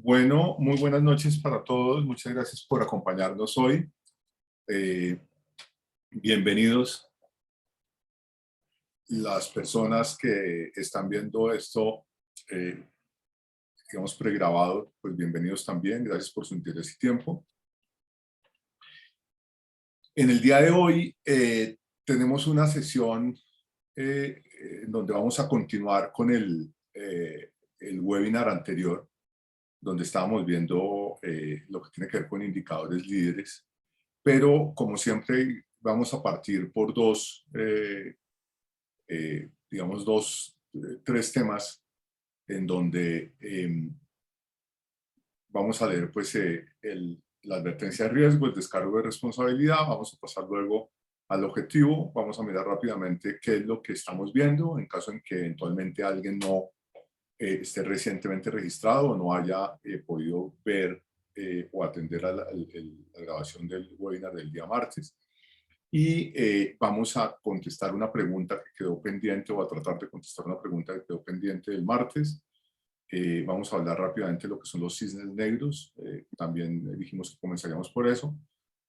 Bueno, muy buenas noches para todos. Muchas gracias por acompañarnos hoy. Eh, Bienvenidos las personas que están viendo esto, digamos, pregrabado, pues bienvenidos también. Gracias por su interés y tiempo. En el día de hoy tenemos una sesión en donde vamos a continuar con el webinar anterior, donde estábamos viendo lo que tiene que ver con indicadores líderes. Pero como siempre vamos a partir por tres temas en donde vamos a leer pues la advertencia de riesgo, el descargo de responsabilidad, vamos a pasar luego al objetivo, vamos a mirar rápidamente qué es lo que estamos viendo en caso en que eventualmente alguien no esté recientemente registrado o no haya podido ver o atender a la grabación del webinar del día martes. Y vamos a contestar una pregunta que quedó pendiente, o a tratar de contestar una pregunta que quedó pendiente del martes. Vamos a hablar rápidamente de lo que son los cisnes negros. También dijimos que comenzaríamos por eso.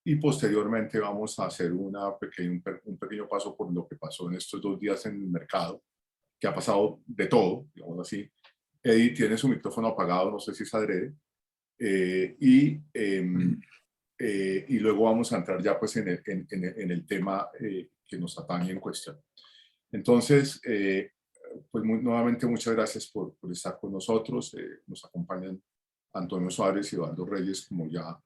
Y posteriormente vamos a hacer un pequeño paso por lo que pasó en estos 2 días en el mercado, que ha pasado de todo, digamos así. Eddie tiene su micrófono apagado, no sé si es adrede. Y luego vamos a entrar ya pues en el tema que nos atañe en cuestión. Entonces, pues nuevamente muchas gracias por estar con nosotros. Nos acompañan Antonio Suárez y Eduardo Reyes, como ya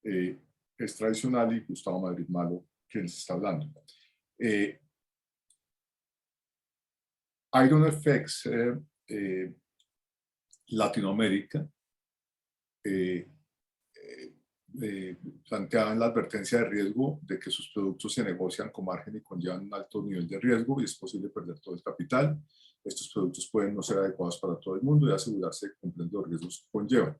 es tradicional, y Gustavo Madrid Malo, quien les está hablando. Iron FX Latinoamérica planteaban la advertencia de riesgo de que sus productos se negocian con margen y conllevan un alto nivel de riesgo y es posible perder todo el capital. Estos productos pueden no ser adecuados para todo el mundo y asegurarse de que cumplen los riesgos que conllevan.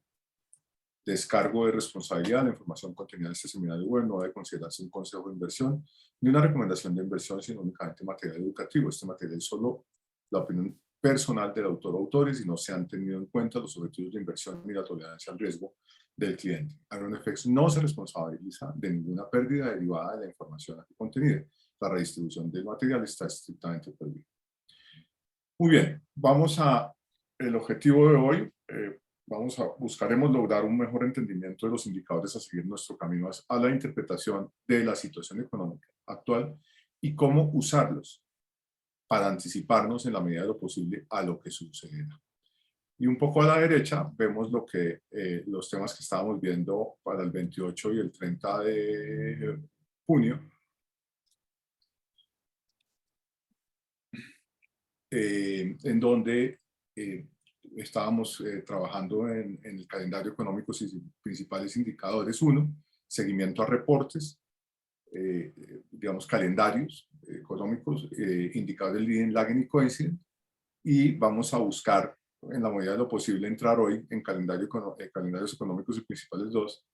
Descargo de responsabilidad. La información contenida en este seminario web no debe considerarse un consejo de inversión ni una recomendación de inversión, sino únicamente material educativo. Este material es solo la opinión personal del autor o autores y no se han tenido en cuenta los objetivos de inversión ni la tolerancia al riesgo del cliente. IronFX no se responsabiliza de ninguna pérdida derivada de la información aquí contenida. La redistribución del material está estrictamente prohibida. Muy bien, vamos a el objetivo de hoy. Buscaremos lograr un mejor entendimiento de los indicadores a seguir nuestro camino a la interpretación de la situación económica actual y cómo usarlos para anticiparnos en la medida de lo posible a lo que sucederá. Y un poco a la derecha vemos los temas que estábamos viendo para el 28 y el 30 de junio. En donde estábamos trabajando en el calendario económico y principales indicadores. 1, seguimiento a reportes, digamos calendarios económicos, indicadores de leading, lagging y coincident, y vamos a buscar en la medida de lo posible entrar hoy en calendarios económicos y principales 2,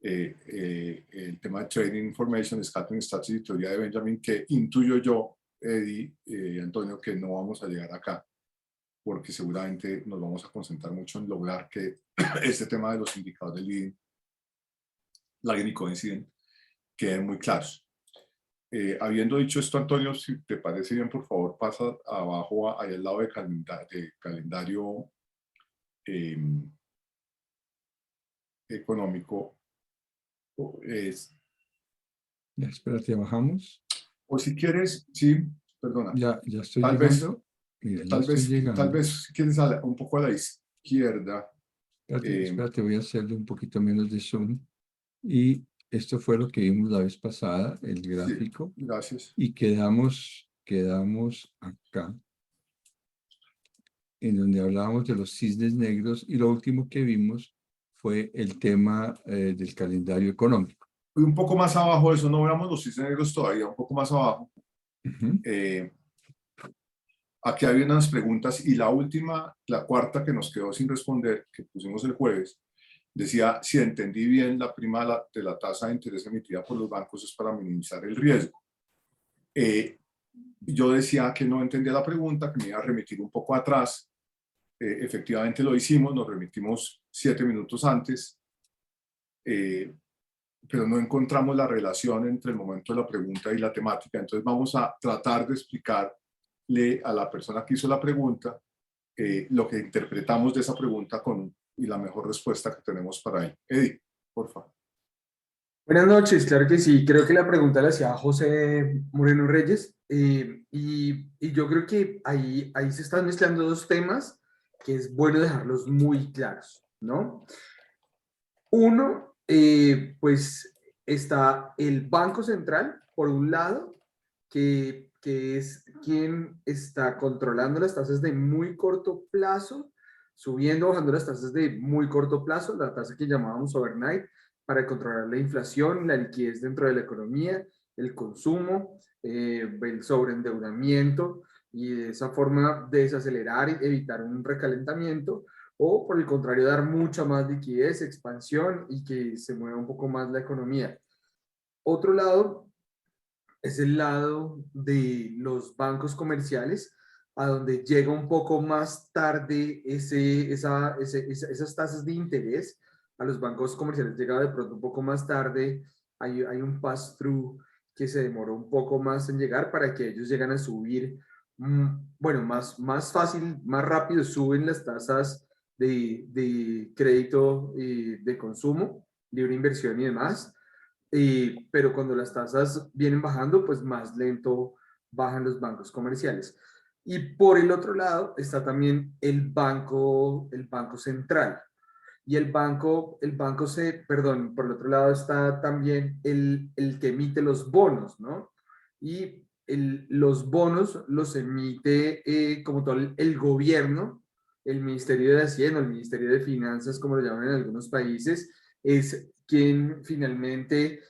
el tema de Trading Information, Scattering Strategy, teoría de Benjamin, que intuyo yo, Eddie, Antonio, que no vamos a llegar acá, porque seguramente nos vamos a concentrar mucho en lograr que este tema de los indicadores de leading, lagging y coincident queden muy claros. Habiendo dicho esto, Antonio, si te parece bien, por favor, pasa abajo, ahí al lado de calendario económico. Ya, espérate, bajamos. O si quieres, sí, perdona. Ya estoy tal llegando. Vez, Mira, tal, estoy vez, llegando. tal vez, si quieres, un poco a la izquierda. Espérate, voy a hacerle un poquito menos de zoom. Y esto fue lo que vimos la vez pasada, el gráfico. Sí, gracias. Y quedamos acá, en donde hablábamos de los cisnes negros, y lo último que vimos fue el tema del calendario económico. Y un poco más abajo de eso, no veamos los cisnes negros todavía, un poco más abajo. Aquí hay unas preguntas, y la última, la cuarta que nos quedó sin responder, que pusimos el jueves, decía: si entendí bien, la prima de la tasa de interés emitida por los bancos es para minimizar el riesgo. Yo decía que no entendía la pregunta, que me iba a remitir un poco atrás, efectivamente lo hicimos, nos remitimos 7 minutos antes, pero no encontramos la relación entre el momento de la pregunta y la temática. Entonces vamos a tratar de explicarle a la persona que hizo la pregunta lo que interpretamos de esa pregunta y la mejor respuesta que tenemos para él. Eddie, por favor. Buenas noches, claro que sí. Creo que la pregunta la hacía José Moreno Reyes y yo creo que ahí se están mezclando dos temas que es bueno dejarlos muy claros, ¿no? Uno, pues está el Banco Central, por un lado, que es quien está controlando las tasas de muy corto plazo, subiendo, bajando las tasas de muy corto plazo, la tasa que llamábamos overnight, para controlar la inflación, la liquidez dentro de la economía, el consumo, el sobreendeudamiento y de esa forma desacelerar y evitar un recalentamiento o por el contrario dar mucha más liquidez, expansión y que se mueva un poco más la economía. Otro lado es el lado de los bancos comerciales, a donde llega un poco más tarde esas tasas de interés. A los bancos comerciales llega de pronto un poco más tarde, hay un pass-through que se demoró un poco más en llegar para que ellos lleguen a subir, bueno, más fácil, más rápido suben las tasas de crédito y de consumo, libre inversión y demás. Pero cuando las tasas vienen bajando, pues más lento bajan los bancos comerciales. Y por el otro lado está también el banco central. Y perdón, por el otro lado está también el que emite los bonos, ¿no? Y los bonos los emite como todo el gobierno, el Ministerio de Hacienda, el Ministerio de Finanzas, como lo llaman en algunos países, es quien finalmente,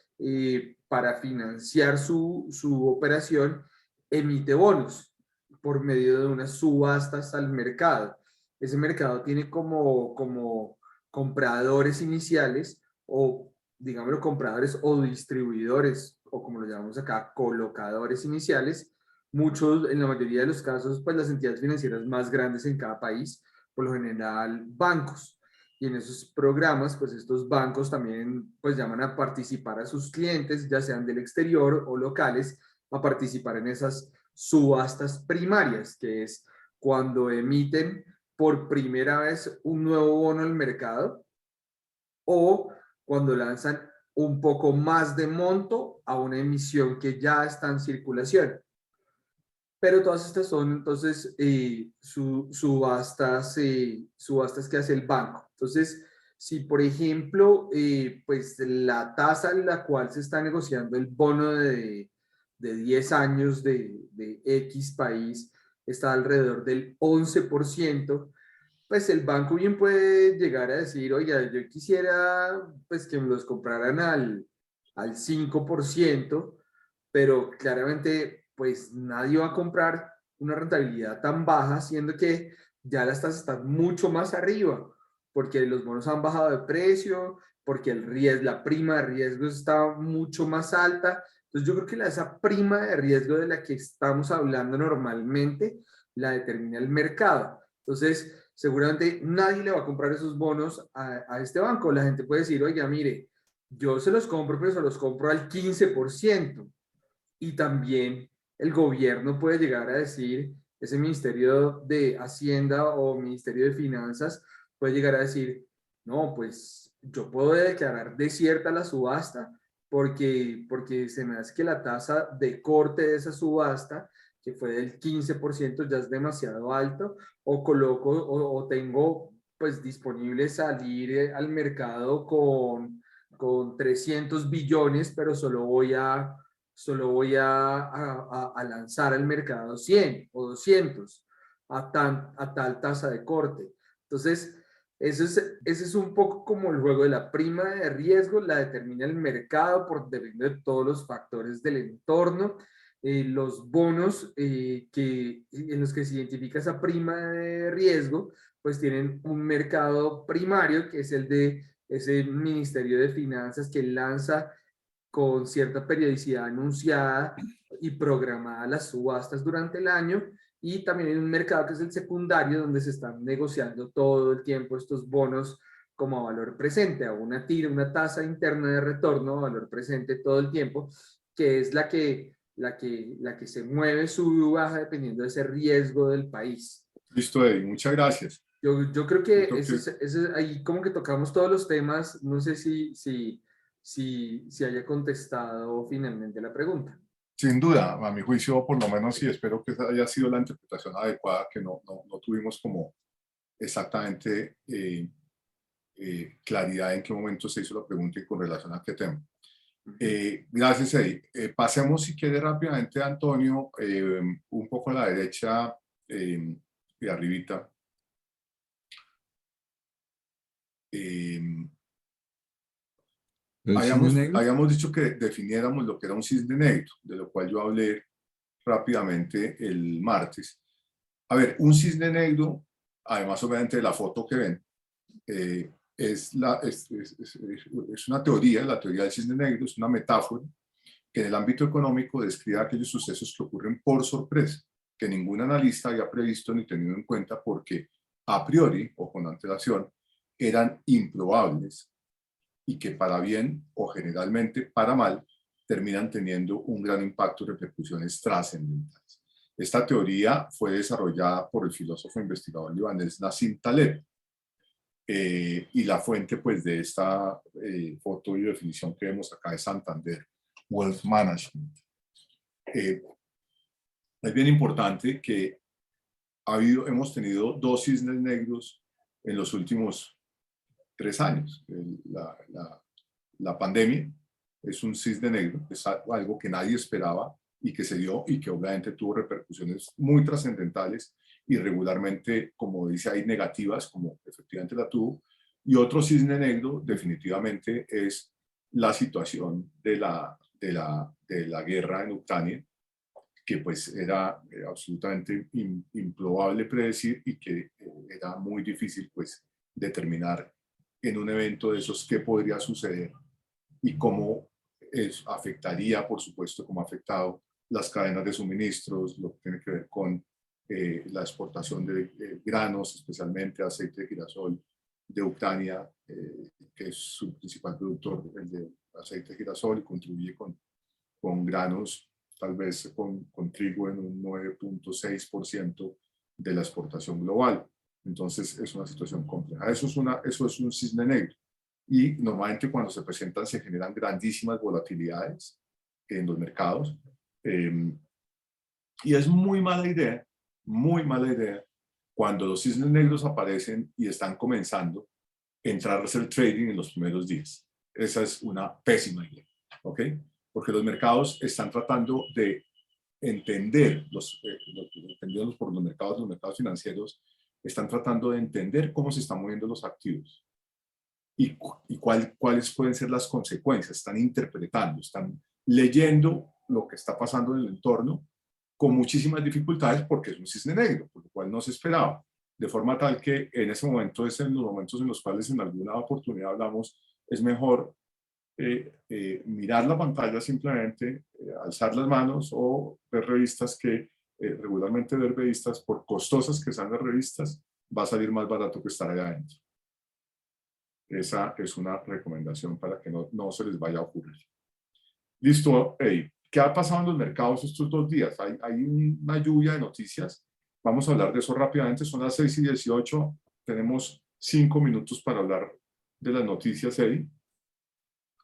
para financiar su operación, emite bonos por medio de unas subastas al mercado. Ese mercado tiene como compradores iniciales o, digámoslo, compradores o distribuidores, o como lo llamamos acá, colocadores iniciales. Muchos, en la mayoría de los casos, pues las entidades financieras más grandes en cada país, por lo general, bancos. Y en esos programas, pues estos bancos también pues llaman a participar a sus clientes, ya sean del exterior o locales, a participar en esas subastas primarias, que es cuando emiten por primera vez un nuevo bono al mercado o cuando lanzan un poco más de monto a una emisión que ya está en circulación. Pero todas estas son entonces subastas que hace el banco. Entonces, si por ejemplo, pues la tasa en la cual se está negociando el bono de 10 años de X país está alrededor del 11%, pues el banco bien puede llegar a decir, oiga, yo quisiera pues que me los compraran al 5%, pero claramente pues nadie va a comprar una rentabilidad tan baja, siendo que ya las tasas están mucho más arriba, porque los bonos han bajado de precio, porque la prima de riesgo está mucho más alta. Entonces yo creo que esa prima de riesgo de la que estamos hablando normalmente la determina el mercado. Entonces, seguramente nadie le va a comprar esos bonos a este banco. La gente puede decir, oiga, mire, yo se los compro, pero se los compro al 15%. Y también el gobierno puede llegar a decir, ese Ministerio de Hacienda o Ministerio de Finanzas puede llegar a decir, no, pues yo puedo declarar desierta la subasta porque se me hace que la tasa de corte de esa subasta, que fue del 15%, ya es demasiado alto, o tengo pues disponible salir al mercado con 300 billones, pero solo voy a lanzar al mercado 100 o 200 a tal tasa de corte. Entonces, ese es un poco como el juego de la prima de riesgo, la determina el mercado dependiendo de todos los factores del entorno. Los bonos en los que se identifica esa prima de riesgo, pues tienen un mercado primario, que es el de ese Ministerio de Finanzas que lanza con cierta periodicidad anunciada y programada las subastas durante el año, y también hay un mercado que es el secundario, donde se están negociando todo el tiempo estos bonos como a valor presente, a una tasa interna de retorno a valor presente todo el tiempo, que es la que se mueve, sube o baja dependiendo de ese riesgo del país. Listo, Eddie, muchas gracias. Yo creo que Yo creo ahí como que tocamos todos los temas. No sé si haya contestado finalmente la pregunta. Sin duda, a mi juicio, por lo menos, sí, espero que esa haya sido la interpretación adecuada, que no tuvimos como exactamente claridad en qué momento se hizo la pregunta y con relación a qué tema. Gracias, Eddie. Pasemos, si quiere, rápidamente, Antonio, un poco a la derecha de arribita. Habíamos dicho que definiéramos lo que era un cisne negro, de lo cual yo hablé rápidamente el martes. A ver, un cisne negro, además obviamente de la foto que ven, es una teoría, la teoría del cisne negro es una metáfora que en el ámbito económico describe aquellos sucesos que ocurren por sorpresa, que ningún analista había previsto ni tenido en cuenta porque a priori o con antelación eran improbables y que para bien o generalmente para mal terminan teniendo un gran impacto y repercusiones trascendentales. Esta teoría fue desarrollada por el filósofo e investigador libanés Nassim Taleb, y la fuente pues de esta foto y definición que vemos acá es Santander Wealth Management. Es bien importante que hemos tenido dos cisnes negros en los últimos 3 años. La pandemia es un cisne negro, es algo que nadie esperaba y que se dio y que obviamente tuvo repercusiones muy trascendentales y regularmente, como dice ahí, negativas, como efectivamente la tuvo. Y otro cisne negro definitivamente es la situación de la guerra en Ucrania, que pues era absolutamente improbable predecir y que era muy difícil pues determinar en un evento de esos qué podría suceder y cómo eso afectaría, por supuesto, cómo ha afectado las cadenas de suministros, lo que tiene que ver con la exportación de granos, especialmente aceite de girasol de Ucrania, que es su principal productor, el de aceite de girasol, y contribuye con granos, tal vez con trigo en un 9.6% de la exportación global. Entonces es una situación compleja. Eso es un cisne negro. Y normalmente cuando se presentan se generan grandísimas volatilidades en los mercados. Y es muy mala idea cuando los cisnes negros aparecen y están comenzando a entrar a hacer trading en los primeros días. Esa es una pésima idea, ¿ok? Porque los mercados están tratando de entender, entendidos por los mercados financieros, están tratando de entender cómo se están moviendo los activos y cuáles pueden ser las consecuencias. Están interpretando, están leyendo lo que está pasando en el entorno con muchísimas dificultades porque es un cisne negro, por lo cual no se esperaba. De forma tal que en ese momento es en los momentos en los cuales en alguna oportunidad hablamos, es mejor mirar la pantalla simplemente, alzar las manos o ver revistas que regularmente ver revistas, por costosas que sean las revistas, va a salir más barato que estar allá adentro. Esa es una recomendación para que no se les vaya a ocurrir. Listo, hey, ¿qué ha pasado en los mercados estos 2 días? Hay una lluvia de noticias. Vamos a hablar de eso rápidamente. Son las 6:18. Tenemos 5 minutos para hablar de las noticias, Eddie.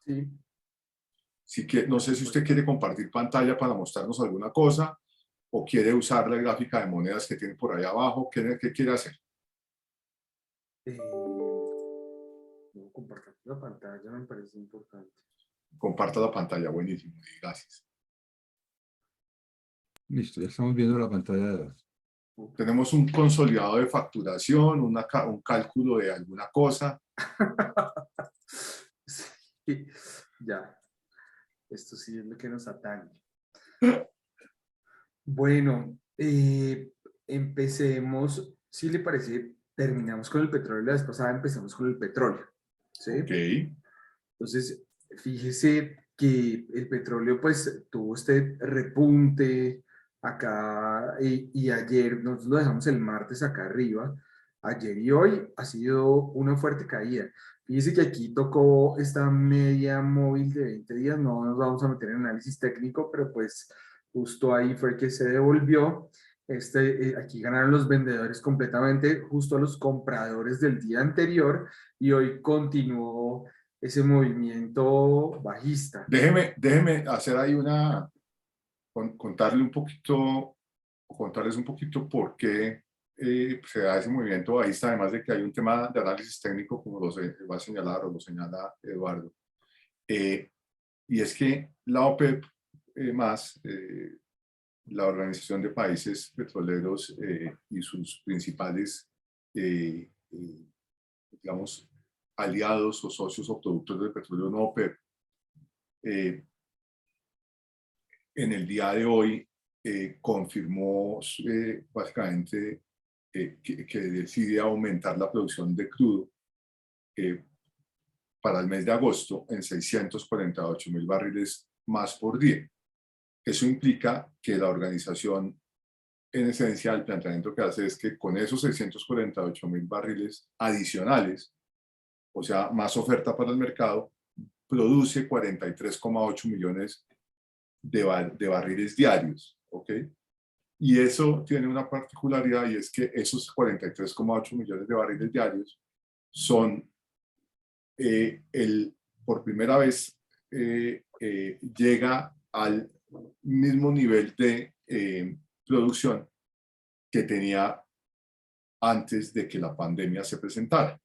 Sí. No sé si usted quiere compartir pantalla para mostrarnos alguna cosa o quiere usar la gráfica de monedas que tiene por ahí abajo. ¿Qué quiere hacer? Compartir la pantalla me parece importante. Comparta la pantalla, buenísimo, gracias. Listo, ya estamos viendo la pantalla. Tenemos un consolidado de facturación, un cálculo de alguna cosa. Sí, ya. Esto sí es lo que nos atañe. Bueno, empecemos, si le parece, terminamos con el petróleo. La vez pasada empezamos con el petróleo. ¿Sí? Ok. Entonces, fíjese que el petróleo pues tuvo este repunte acá y ayer, nosotros lo dejamos el martes acá arriba, ayer y hoy ha sido una fuerte caída. Fíjese que aquí tocó esta media móvil de 20 días, no nos vamos a meter en análisis técnico, pero pues justo ahí fue que se devolvió. Aquí ganaron los vendedores completamente, justo a los compradores del día anterior, y hoy continuó ese movimiento bajista. Déjeme hacer ahí contarles un poquito por qué se da ese movimiento bajista, además de que hay un tema de análisis técnico, como va a señalar o lo señala Eduardo. Y es que la OPEP la Organización de Países Petroleros y sus principales, digamos, aliados o socios o productores de petróleo no OPEP, en el día de hoy confirmó básicamente que decide aumentar la producción de crudo para el mes de agosto en 648.000 barriles más por día. Eso implica que la organización, en esencia, el planteamiento que hace es que con esos 648.000 barriles adicionales, o sea, más oferta para el mercado, produce 43,8 millones de barriles diarios, ¿ok? Y eso tiene una particularidad, y es que esos 43,8 millones de barriles diarios son, por primera vez, llega al mismo nivel de producción que tenía antes de que la pandemia se presentara.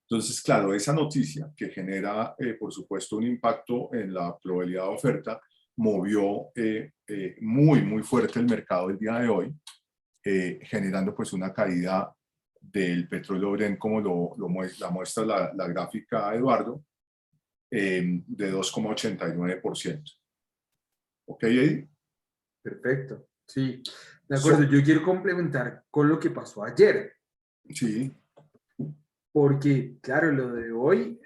Entonces, claro, esa noticia que genera, por supuesto, un impacto en la probabilidad de oferta, movió muy fuerte el mercado el día de hoy, generando pues una caída del petróleo Brent, como la muestra la gráfica, Eduardo, de 2,89%. ¿Ok, Eddie? Perfecto, sí. De acuerdo, yo quiero complementar con lo que pasó ayer. Sí. Porque, claro, lo de hoy,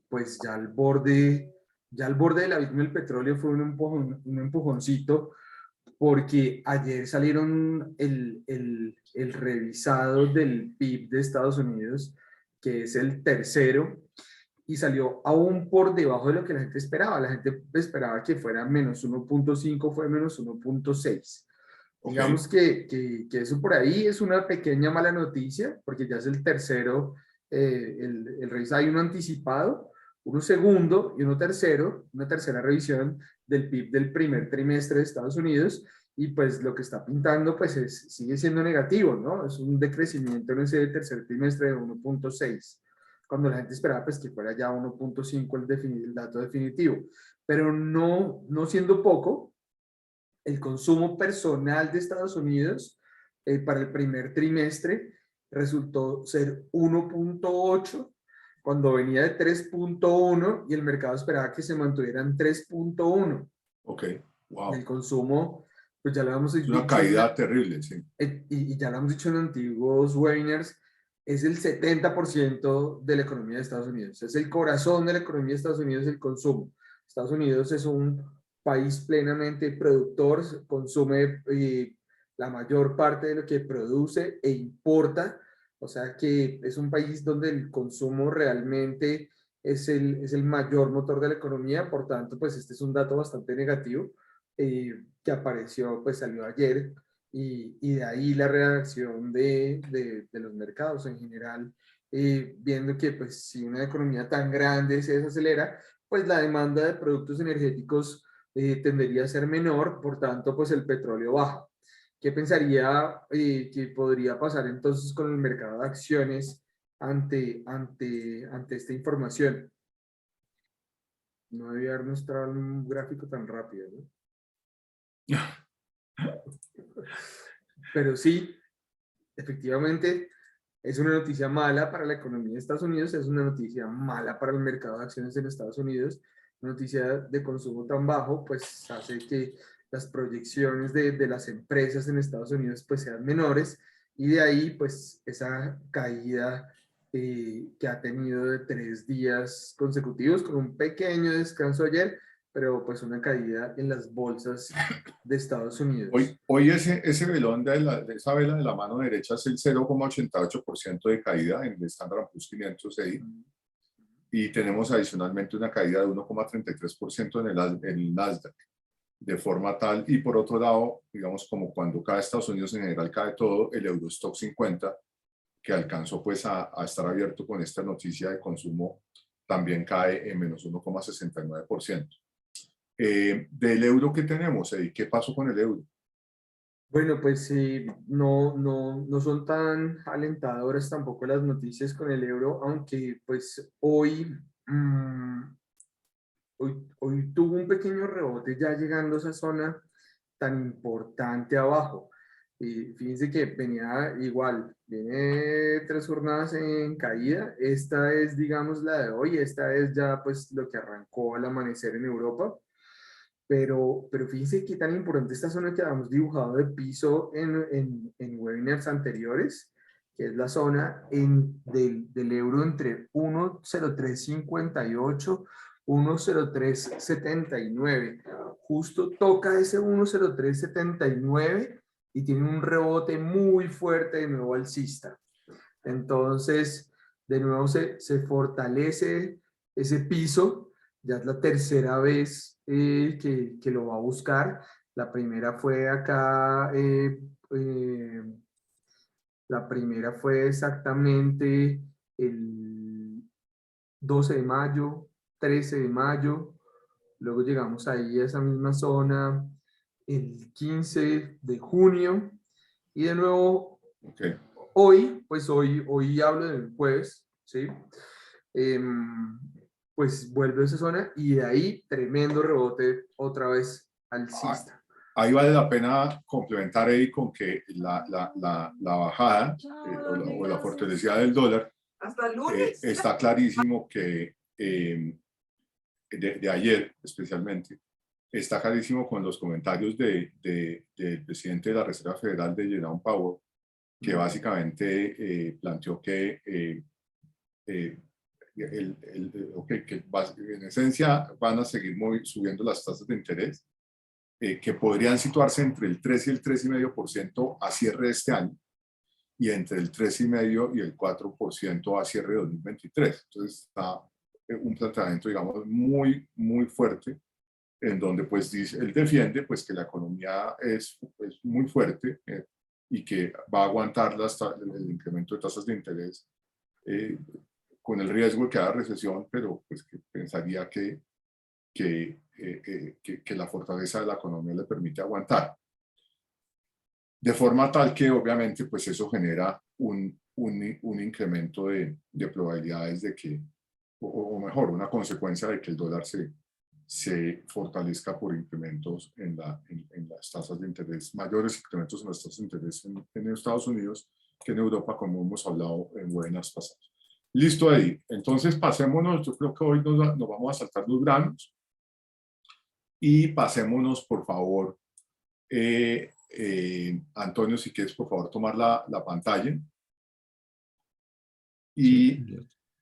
pues ya al borde del abismo del petróleo fue un empujoncito, porque ayer salieron el revisado del PIB de Estados Unidos, que es el tercero, y salió aún por debajo de lo que la gente esperaba. La gente esperaba que fuera menos 1.5, fue menos 1.6. Okay. Digamos que eso por ahí es una pequeña mala noticia, porque ya es el tercero, el revisado, hay uno anticipado, uno segundo y uno tercero, una tercera revisión del PIB del primer trimestre de Estados Unidos, y pues lo que está pintando pues sigue siendo negativo, ¿no? Es un decrecimiento en ese tercer trimestre de 1.6, cuando la gente esperaba pues que fuera ya 1.5 el dato definitivo, pero no siendo poco. El consumo personal de Estados Unidos para el primer trimestre resultó ser 1.8, cuando venía de 3.1, y el mercado esperaba que se mantuviera en 3.1. Ok, wow. El consumo, pues ya lo hemos dicho. Una caída terrible, sí. Y ya lo hemos dicho en antiguos webinars, es el 70% de la economía de Estados Unidos. Es el corazón de la economía de Estados Unidos, el consumo. Estados Unidos es un país plenamente productor, consume la mayor parte de lo que produce e importa, o sea que es un país donde el consumo realmente es el mayor motor de la economía. Por tanto, pues este es un dato bastante negativo que apareció, pues salió ayer, y de ahí la reacción de los mercados en general, viendo que pues si una economía tan grande se desacelera, pues la demanda de productos energéticos tendería a ser menor, por tanto pues el petróleo baja. ¿Qué pensaría que podría pasar entonces con el mercado de acciones ante esta información? No debía haber mostrado un gráfico tan rápido, ¿no? Pero sí, efectivamente, es una noticia mala para la economía de Estados Unidos, es una noticia mala para el mercado de acciones en Estados Unidos. Una noticia de consumo tan bajo, pues hace que las proyecciones de las empresas en Estados Unidos pues sean menores, y de ahí pues esa caída que ha tenido de 3 días consecutivos, con un pequeño descanso ayer, pero pues una caída en las bolsas de Estados Unidos. Hoy ese velón de esa vela de la mano derecha es el 0,88% de caída en el Standard & Poor's 500 ahí. Y tenemos adicionalmente una caída de 1,33% en el Nasdaq, de forma tal, y por otro lado, digamos, como cuando cae Estados Unidos en general cae todo, el Eurostock 50, que alcanzó pues a estar abierto con esta noticia de consumo, también cae en menos 1,69%. Del euro que tenemos, ¿qué pasó con el euro? Bueno, pues no son tan alentadoras tampoco las noticias con el euro, aunque pues hoy tuvo un pequeño rebote ya llegando a esa zona tan importante abajo. Y fíjense que venía igual, viene 3 jornadas en caída. Esta es, digamos, la de hoy. Esta es ya pues lo que arrancó al amanecer en Europa. Pero fíjense qué tan importante esta zona que habíamos dibujado de piso en webinars anteriores, que es la zona del euro entre 1,0358, 1,0379. Justo toca ese 1,0379 y tiene un rebote muy fuerte de nuevo alcista. Entonces, de nuevo se fortalece ese piso. Ya es la tercera vez que lo va a buscar. La primera fue acá, la primera fue exactamente el 12 de mayo, 13 de mayo. Luego llegamos ahí a esa misma zona el 15 de junio. Y de nuevo, hoy hablo del jueves, ¿sí? Pues vuelve a esa zona y de ahí tremendo rebote otra vez alcista. Ahí vale la pena complementar ahí con que la bajada o la fortalecida del dólar, está clarísimo que de ayer especialmente, está clarísimo con los comentarios del presidente de la Reserva Federal, de Jerome Powell, que básicamente planteó que que en esencia van a seguir subiendo las tasas de interés, que podrían situarse entre el 3 y el 3,5% a cierre de este año, y entre el 3,5% y el 4% a cierre de 2023. Entonces está un planteamiento, digamos, muy, muy fuerte, en donde pues él defiende pues que la economía es muy fuerte y que va a aguantar el incremento de tasas de interés, con el riesgo de que haya recesión, pero pues que pensaría que la fortaleza de la economía le permite aguantar. De forma tal que obviamente pues eso genera un incremento de probabilidades de que, o mejor, una consecuencia de que el dólar se fortalezca por incrementos en las tasas de interés, mayores incrementos en las tasas de interés en Estados Unidos que en Europa, como hemos hablado en webinars pasados. Listo ahí. Entonces pasémonos, yo creo que hoy nos vamos a saltar los granos y pasémonos, por favor, Antonio, si quieres, por favor, tomar la pantalla. Y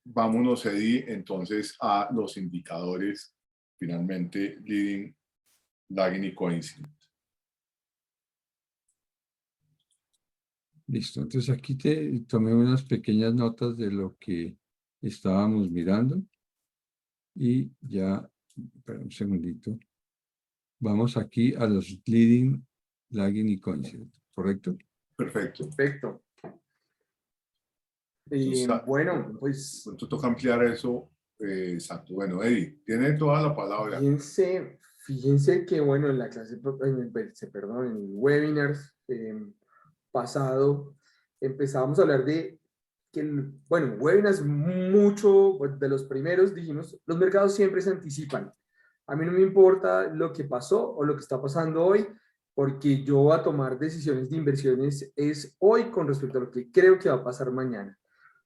vámonos, Eddie, entonces a los indicadores, finalmente, leading, lagging y coincident. Listo, entonces aquí tomé unas pequeñas notas de lo que estábamos mirando y ya, espera un segundito, vamos aquí a los leading, lagging y coincident, ¿correcto? Perfecto. Perfecto. Bueno, pues... Entonces toca ampliar eso, exacto. Bueno, Eddie, tiene toda la palabra. Fíjense que, bueno, en la clase, perdón, en el webinar pasado, empezábamos a hablar de que, bueno, webinars mucho, de los primeros dijimos, los mercados siempre se anticipan. A mí no me importa lo que pasó o lo que está pasando hoy, porque yo voy a tomar decisiones de inversiones es hoy con respecto a lo que creo que va a pasar mañana.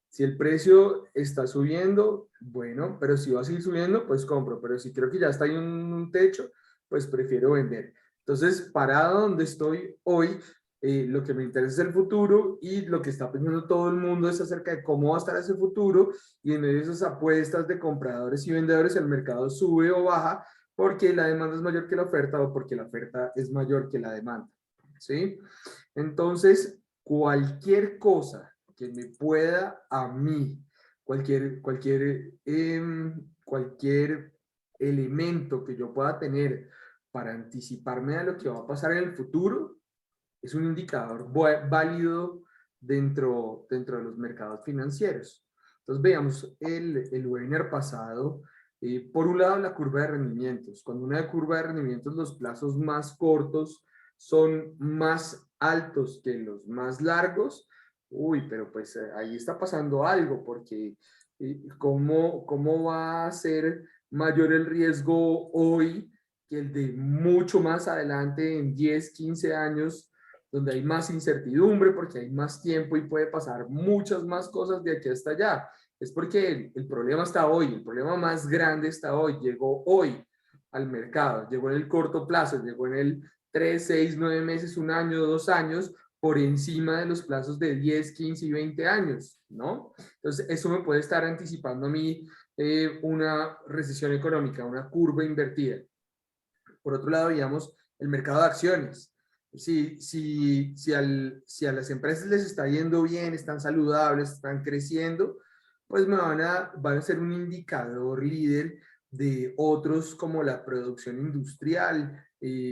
Si el precio está subiendo, bueno, pero si va a seguir subiendo, pues compro. Pero si creo que ya está en un techo, pues prefiero vender. Entonces, parado donde estoy hoy, lo que me interesa es el futuro y lo que está pensando todo el mundo es acerca de cómo va a estar ese futuro y en medio de esas apuestas de compradores y vendedores, el mercado sube o baja, porque la demanda es mayor que la oferta o porque la oferta es mayor que la demanda, ¿sí? Entonces, cualquier cosa que me pueda a mí, cualquier elemento que yo pueda tener para anticiparme a lo que va a pasar en el futuro, es un indicador válido dentro de los mercados financieros. Entonces veamos el webinar pasado. Por un lado, la curva de rendimientos. Cuando una curva de rendimientos, los plazos más cortos son más altos que los más largos. Uy, pero pues ahí está pasando algo, porque ¿cómo va a ser mayor el riesgo hoy que el de mucho más adelante, en 10, 15 años, donde hay más incertidumbre, porque hay más tiempo y puede pasar muchas más cosas de aquí hasta allá? Es porque el problema está hoy, el problema más grande está hoy, llegó hoy al mercado, llegó en el corto plazo, llegó en el 3, 6, 9 meses, un año, 2 años, por encima de los plazos de 10, 15 y 20 años, ¿no? Entonces, eso me puede estar anticipando a mí una recesión económica, una curva invertida. Por otro lado, veíamos el mercado de acciones. Si a las empresas les está yendo bien, están saludables, están creciendo, pues van a ser un indicador líder de otros como la producción industrial,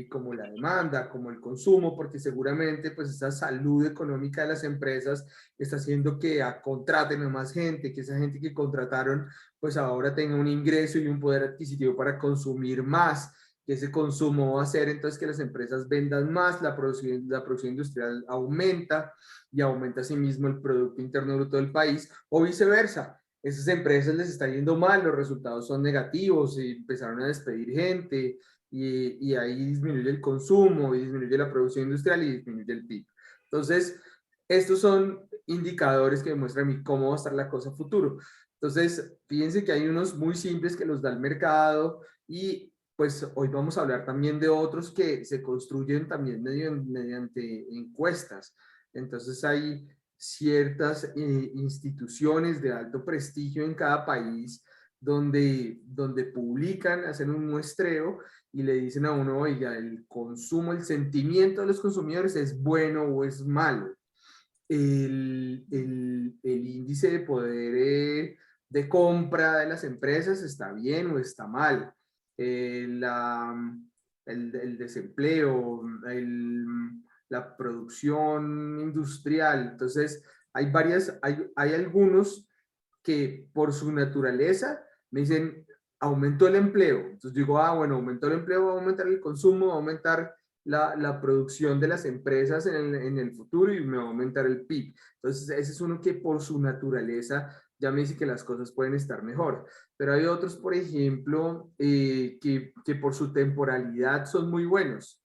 como la demanda, como el consumo, porque seguramente pues esa salud económica de las empresas está haciendo que contraten a más gente, que esa gente que contrataron pues ahora tenga un ingreso y un poder adquisitivo para consumir más, que ese consumo va a hacer entonces que las empresas vendan más, la producción industrial aumenta y aumenta asimismo el Producto Interno Bruto del país, o viceversa. Esas empresas les está yendo mal, los resultados son negativos y empezaron a despedir gente y ahí disminuye el consumo y disminuye la producción industrial y disminuye el PIB. Entonces, estos son indicadores que demuestran a mí cómo va a estar la cosa a futuro. Entonces, fíjense que hay unos muy simples que los da el mercado y pues hoy vamos a hablar también de otros que se construyen también mediante encuestas. Entonces hay ciertas instituciones de alto prestigio en cada país donde publican, hacen un muestreo y le dicen a uno, oiga, el consumo, el sentimiento de los consumidores es bueno o es malo. El índice de poder de compra de las empresas está bien o está mal. El desempleo, la producción industrial. Entonces, hay algunos que por su naturaleza me dicen, aumentó el empleo. Entonces digo, bueno, aumentó el empleo, va a aumentar el consumo, va a aumentar la producción de las empresas en el futuro y me va a aumentar el PIB. Entonces, ese es uno que por su naturaleza ya me dice que las cosas pueden estar mejor. Pero hay otros, por ejemplo, que por su temporalidad son muy buenos.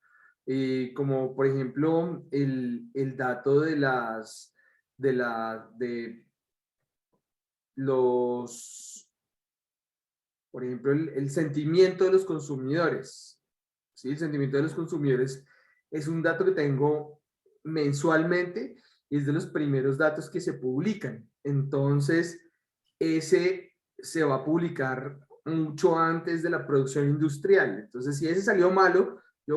Como por ejemplo el dato de por ejemplo, el sentimiento de los consumidores. ¿Sí? El sentimiento de los consumidores es un dato que tengo mensualmente y es de los primeros datos que se publican. Entonces, ese se va a publicar mucho antes de la producción industrial. Entonces, si ese salió malo, yo,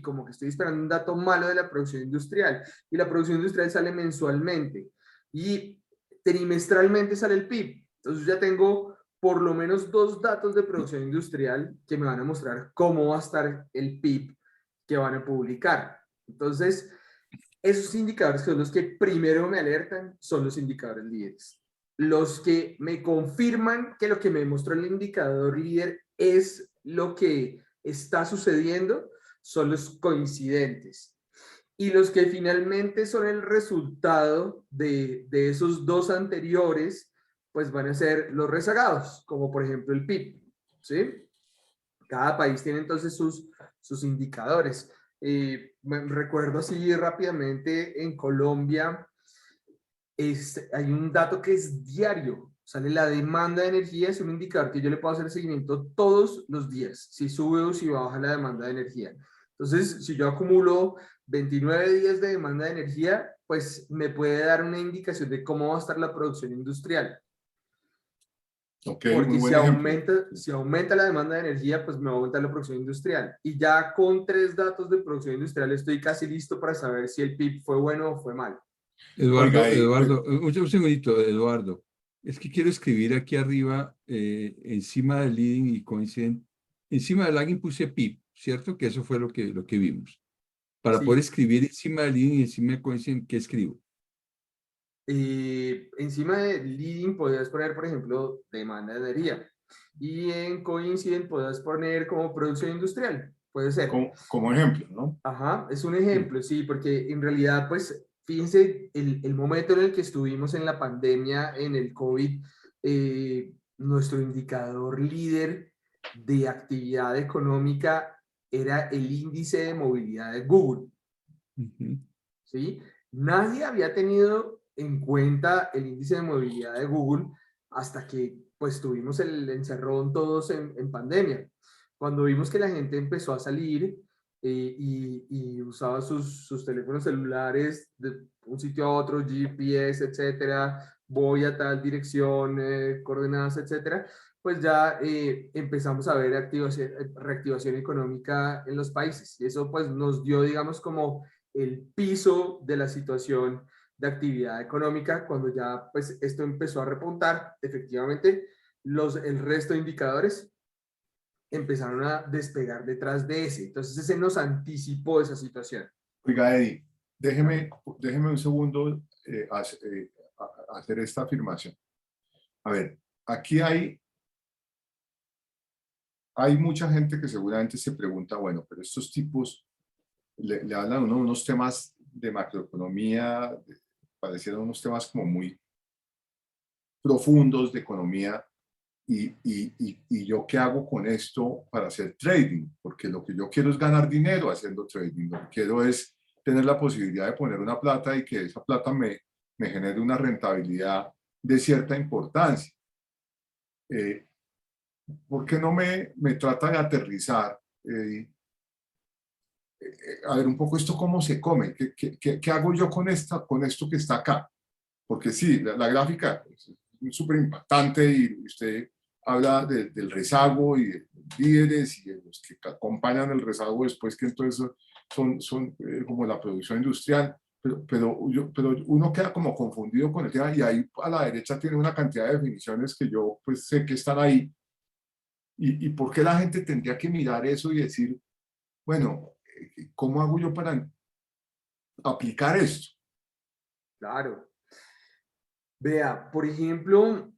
como que estoy esperando un dato malo de la producción industrial. Y la producción industrial sale mensualmente. Y trimestralmente sale el PIB. Entonces, ya tengo por lo menos 2 datos de producción industrial que me van a mostrar cómo va a estar el PIB que van a publicar. Entonces, esos indicadores que son los que primero me alertan son los indicadores líderes. Los que me confirman que lo que me mostró el indicador líder es lo que está sucediendo son los coincidentes. Y los que finalmente son el resultado de esos 2 anteriores, pues van a ser los rezagados, como por ejemplo el PIB, ¿sí? Cada país tiene entonces sus indicadores. Recuerdo así rápidamente en Colombia, hay un dato que es diario, sale la demanda de energía, es un indicador que yo le puedo hacer seguimiento todos los días, si sube o si baja la demanda de energía. Entonces, si yo acumulo 29 días de demanda de energía, pues me puede dar una indicación de cómo va a estar la producción industrial. Ok, muy Porque buen ejemplo. si aumenta la demanda de energía, pues me va a aumentar la producción industrial. Y ya con 3 datos de producción industrial estoy casi listo para saber si el PIB fue bueno o fue malo. Oiga, Un segundito, Eduardo. Es que quiero escribir aquí arriba, encima del leading y coincident, encima del lagging puse PIB, ¿cierto? Que eso fue lo que vimos. Para poder Sí, escribir encima del leading y encima de coincident, ¿qué escribo? encima de leading podrías poner, por ejemplo, demanda de energía. Y en coincident podrías poner como producción industrial. Puede ser. como ejemplo, ¿no? Ajá, es un Sí. ejemplo, sí, porque en realidad, pues, fíjense, el momento en el que estuvimos en la pandemia, en el COVID, nuestro indicador líder de actividad económica era el índice de movilidad de Google, Ujú. ¿sí? Nadie había tenido en cuenta el índice de movilidad de Google hasta que, pues, tuvimos el encerrón todos en pandemia. Cuando vimos que la gente empezó a salir y usaba sus teléfonos celulares de un sitio a otro, GPS, etcétera, voy a tal dirección, coordenadas, etcétera, pues ya empezamos a ver reactivación económica en los países. Y eso pues nos dio, digamos, como el piso de la situación de actividad económica. Cuando ya pues esto empezó a repuntar, efectivamente, el resto de indicadores empezaron a despegar detrás de ese. Entonces ese nos anticipó esa situación. Oiga, Eddie, Dígame. déjeme un segundo hacer esta afirmación. A ver, aquí hay mucha gente que seguramente se pregunta, bueno, pero estos tipos le hablan a uno unos temas de macroeconomía, parecieron unos temas como muy profundos de economía, y yo qué hago con esto para hacer trading, porque lo que yo quiero es ganar dinero haciendo trading, lo que quiero es tener la posibilidad de poner una plata y que esa plata me genere una rentabilidad de cierta importancia. Eh, ¿Por qué no me trata de aterrizar? A ver un poco esto cómo se come, qué hago yo con esto que está acá? Porque sí, la gráfica es súper impactante y usted habla del rezago y de los líderes y de los que acompañan el rezago después, que entonces son como la producción industrial, pero uno queda como confundido con el tema, y ahí a la derecha tiene una cantidad de definiciones que yo pues sé que están ahí, y por qué la gente tendría que mirar eso y decir, bueno, ¿cómo hago yo para aplicar esto? Claro. Vea, por ejemplo,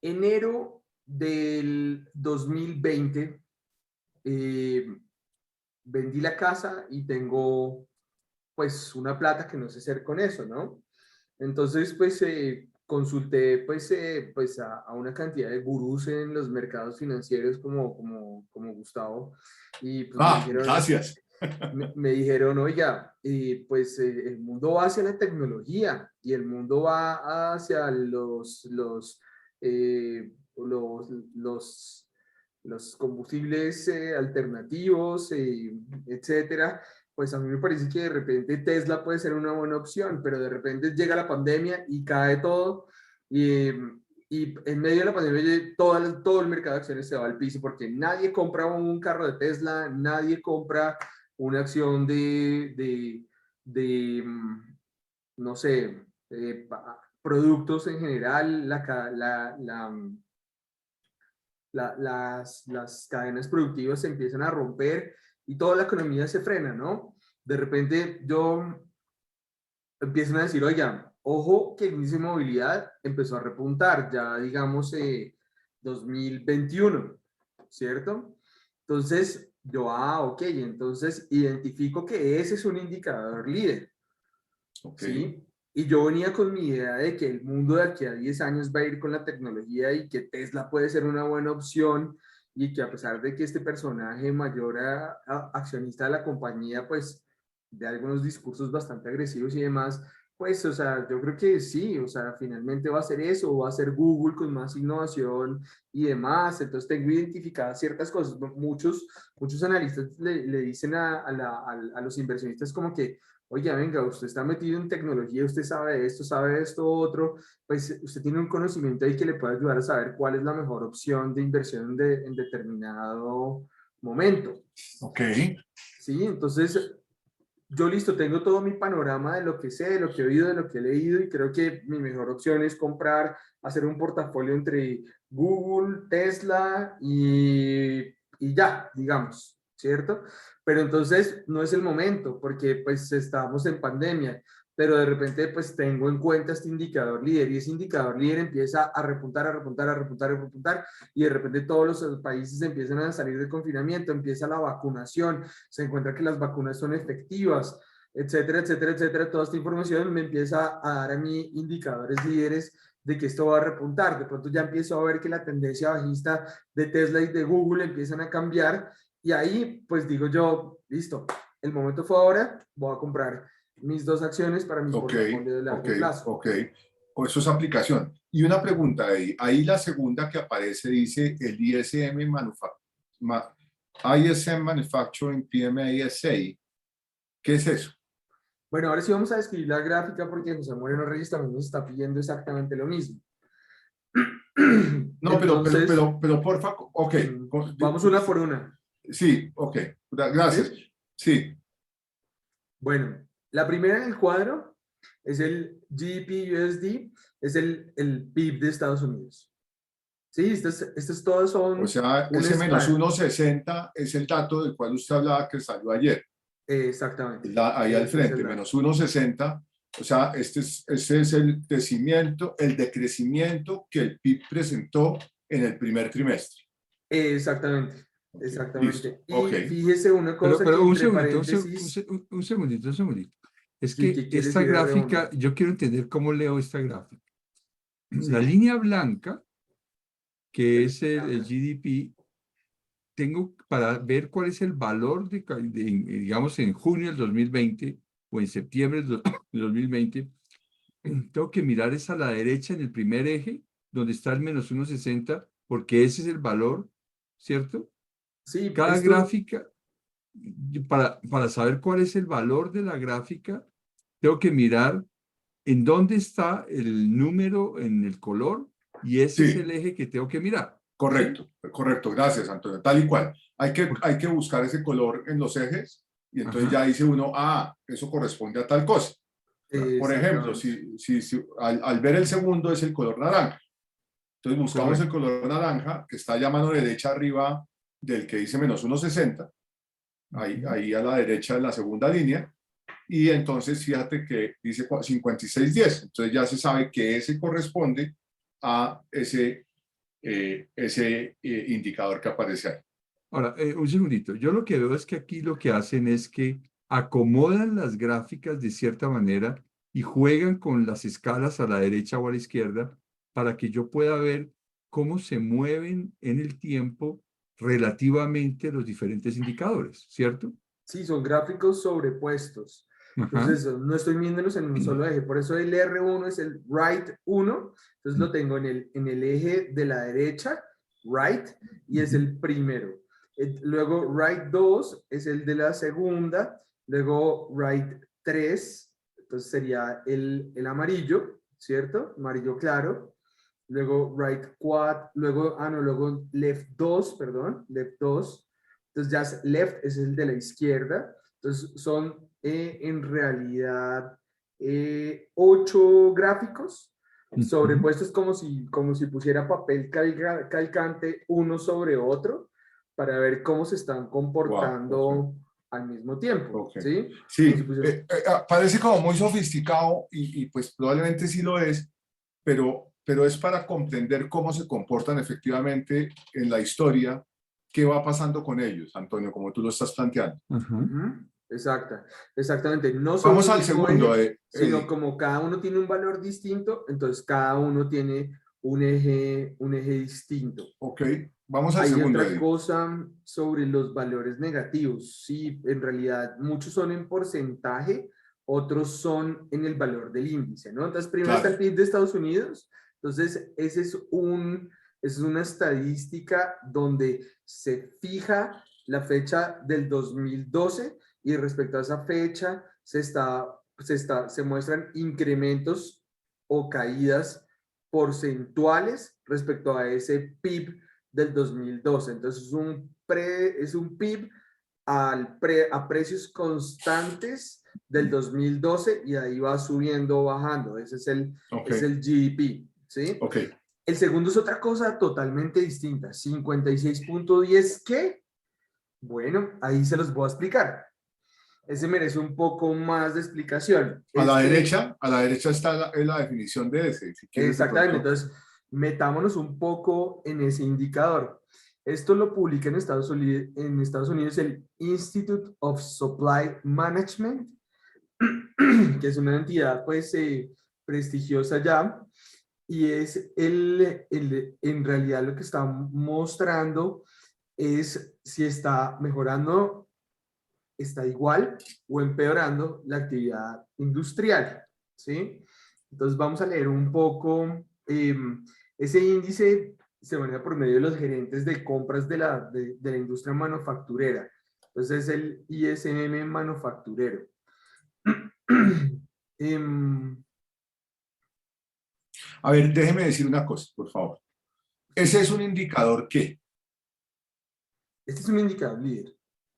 enero del 2020, vendí la casa y tengo pues una plata que no sé hacer con eso, ¿no? Entonces pues consulté pues a una cantidad de gurús en los mercados financieros como Gustavo, y pues Gracias. me dijeron, oiga, pues el mundo va hacia la tecnología y el mundo va hacia eh, los, los, los combustibles alternativos, etcétera. Pues a mí me parece que de repente Tesla puede ser una buena opción, pero de repente llega la pandemia y cae todo, y, y en medio de la pandemia todo el mercado de acciones se va al piso porque nadie compra un carro de Tesla, nadie compra una acción no sé, productos en general, las cadenas productivas se empiezan a romper y toda la economía se frena, ¿no? De repente empiezan a decir, oigan, ojo que el índice de movilidad empezó a repuntar, ya digamos 2021, ¿cierto? Entonces, ok, entonces identifico que ese es un indicador líder, Ok. ¿sí? Y yo venía con mi idea de que el mundo de aquí a 10 años va a ir con la tecnología y que Tesla puede ser una buena opción, y que a pesar de que este personaje mayor accionista de la compañía, pues de algunos discursos bastante agresivos y demás, pues, o sea, yo creo que sí, o sea, finalmente va a ser eso, va a ser Google con más innovación y demás. Entonces tengo identificadas ciertas cosas. Muchos analistas le dicen a los inversionistas como que, oye, venga, usted está metido en tecnología, usted sabe esto, otro, pues usted tiene un conocimiento ahí que le puede ayudar a saber cuál es la mejor opción de inversión en determinado momento. Ok. ¿Sí? Entonces, yo listo, tengo todo mi panorama de lo que sé, de lo que he oído, de lo que he leído y creo que mi mejor opción es comprar, hacer un portafolio entre Google, Tesla y ya, digamos, ¿cierto? Pero entonces no es el momento porque pues estamos en pandemia, pero de repente pues tengo en cuenta este indicador líder y ese indicador líder empieza a repuntar, a repuntar, a repuntar, a repuntar y de repente todos los países empiezan a salir de confinamiento, empieza la vacunación, se encuentra que las vacunas son efectivas, etcétera, etcétera, etcétera. Toda esta información me empieza a dar a mí indicadores líderes de que esto va a repuntar. De pronto ya empiezo a ver que la tendencia bajista de Tesla y de Google empiezan a cambiar y ahí pues digo yo, listo, el momento fue ahora, voy a comprar mis 2 acciones para mi Ok, portafolio de ok, largo plazo. ok. O eso es aplicación. Y una pregunta ahí. Ahí la segunda que aparece dice el ISM Manufacturing PMI SA. ¿Qué es eso? Bueno, ahora sí vamos a describir la gráfica porque José Moreno Reyes también nos está pidiendo exactamente lo mismo. No, Entonces, pero porfa, ok. vamos una por una. Sí, ok. Gracias. ¿Sí? Sí, Bueno, la primera en el cuadro es el GDP USD, es el PIB de Estados Unidos. Sí, estos todos o son sea, un ese menos span. 1,60 es el dato del cual usted hablaba que salió ayer. Exactamente. Ahí al Ese es el frente, dato. menos 1,60. O sea, este es el crecimiento, el decrecimiento que el PIB presentó en el primer trimestre. Exactamente. Ok, listo. Exactamente. Ok. Y fíjese una cosa que Pero un entre segundito, paréntesis, un segundito, un segundito. Es sí, que ¿qué quiere esta decir gráfica, R1? yo quiero entender cómo leo esta gráfica. La Sí, línea blanca, que el es el GDP, tengo para ver cuál es el valor digamos, en junio del 2020 o en septiembre del 2020, tengo que mirar es a la derecha en el primer eje, donde está el menos 1,60, porque ese es el valor, ¿cierto? sí, Cada esto, gráfica, para saber cuál es el valor de la gráfica, tengo que mirar en dónde está el número en el color y ese es el Sí, eje que tengo que mirar, ¿sí? correcto, correcto. Gracias, Antonio. Tal y cual. Hay que buscar ese color en los ejes y entonces Ajá, ya dice uno, ah, eso corresponde a tal cosa. Por ejemplo, exactamente. al ver el segundo es el color naranja. Entonces buscamos el correcto. color naranja que está ya a mano derecha arriba del que dice menos 1,60, Ujú. ahí a la derecha de la segunda línea. Y entonces fíjate que dice 56,10. Entonces ya se sabe que ese corresponde a ese indicador que aparece ahí. Ahora, un segundito. Yo lo que veo es que aquí lo que hacen es que acomodan las gráficas de cierta manera y juegan con las escalas a la derecha o a la izquierda para que yo pueda ver cómo se mueven en el tiempo relativamente los diferentes indicadores, ¿cierto? Sí, son gráficos sobrepuestos. Ajá. Entonces, no estoy viéndolos en un solo eje. Por eso el R1 es el right 1. Entonces, lo tengo en el eje de la derecha, right, y es Ujú. el primero. Luego, right 2 es el de la segunda. Luego, right 3, entonces sería el amarillo, ¿cierto? Amarillo claro. Luego, right 4, luego left 2, perdón, left 2. Entonces ya left es el de la izquierda. Entonces son en realidad 8 gráficos Ujú. sobrepuestos como si pusiera papel calcante uno sobre otro para ver cómo se están Wow, ok. comportando al mismo tiempo, Ok. ¿sí? Como si Sí, pusiera, parece como muy sofisticado y pues probablemente sí lo es, pero es para comprender cómo se comportan efectivamente en la historia, qué va pasando con ellos, Antonio, como tú lo estás planteando. Ajá. exactamente, no son Vamos un al mismo segundo, eje, sino Eddie. como cada uno tiene un valor distinto, entonces cada uno tiene un eje distinto. Ok, vamos al Hay segundo, otra Eddie. cosa sobre los valores negativos. Sí, en realidad muchos son en porcentaje, otros son en el valor del índice, ¿no? Entonces, primero está el Claro, PIB de Estados Unidos. Entonces, es una estadística donde se fija la fecha del 2012 y respecto a esa fecha se muestran incrementos o caídas porcentuales respecto a ese PIB del 2012. Entonces es un PIB a precios constantes del 2012 y ahí va subiendo o bajando. Ese es el GDP, ¿sí? Okay. El segundo es otra cosa totalmente distinta. 56.10, ¿qué? Bueno, ahí se los voy a explicar. Ese merece un poco más de explicación. A la derecha está la definición de ese. Si quieres exactamente, entonces metámonos un poco en ese indicador. Esto lo publica en Estados Unidos el Institute of Supply Management, que es una entidad pues prestigiosa ya, y es en realidad lo que está mostrando es si está mejorando, está igual o empeorando la actividad industrial, ¿sí? Entonces vamos a leer un poco, ese índice se maneja por medio de los gerentes de compras de la industria manufacturera. Entonces es el ISM manufacturero. A ver, déjeme decir una cosa, por favor. ¿Ese es un indicador qué? Este es un indicador líder.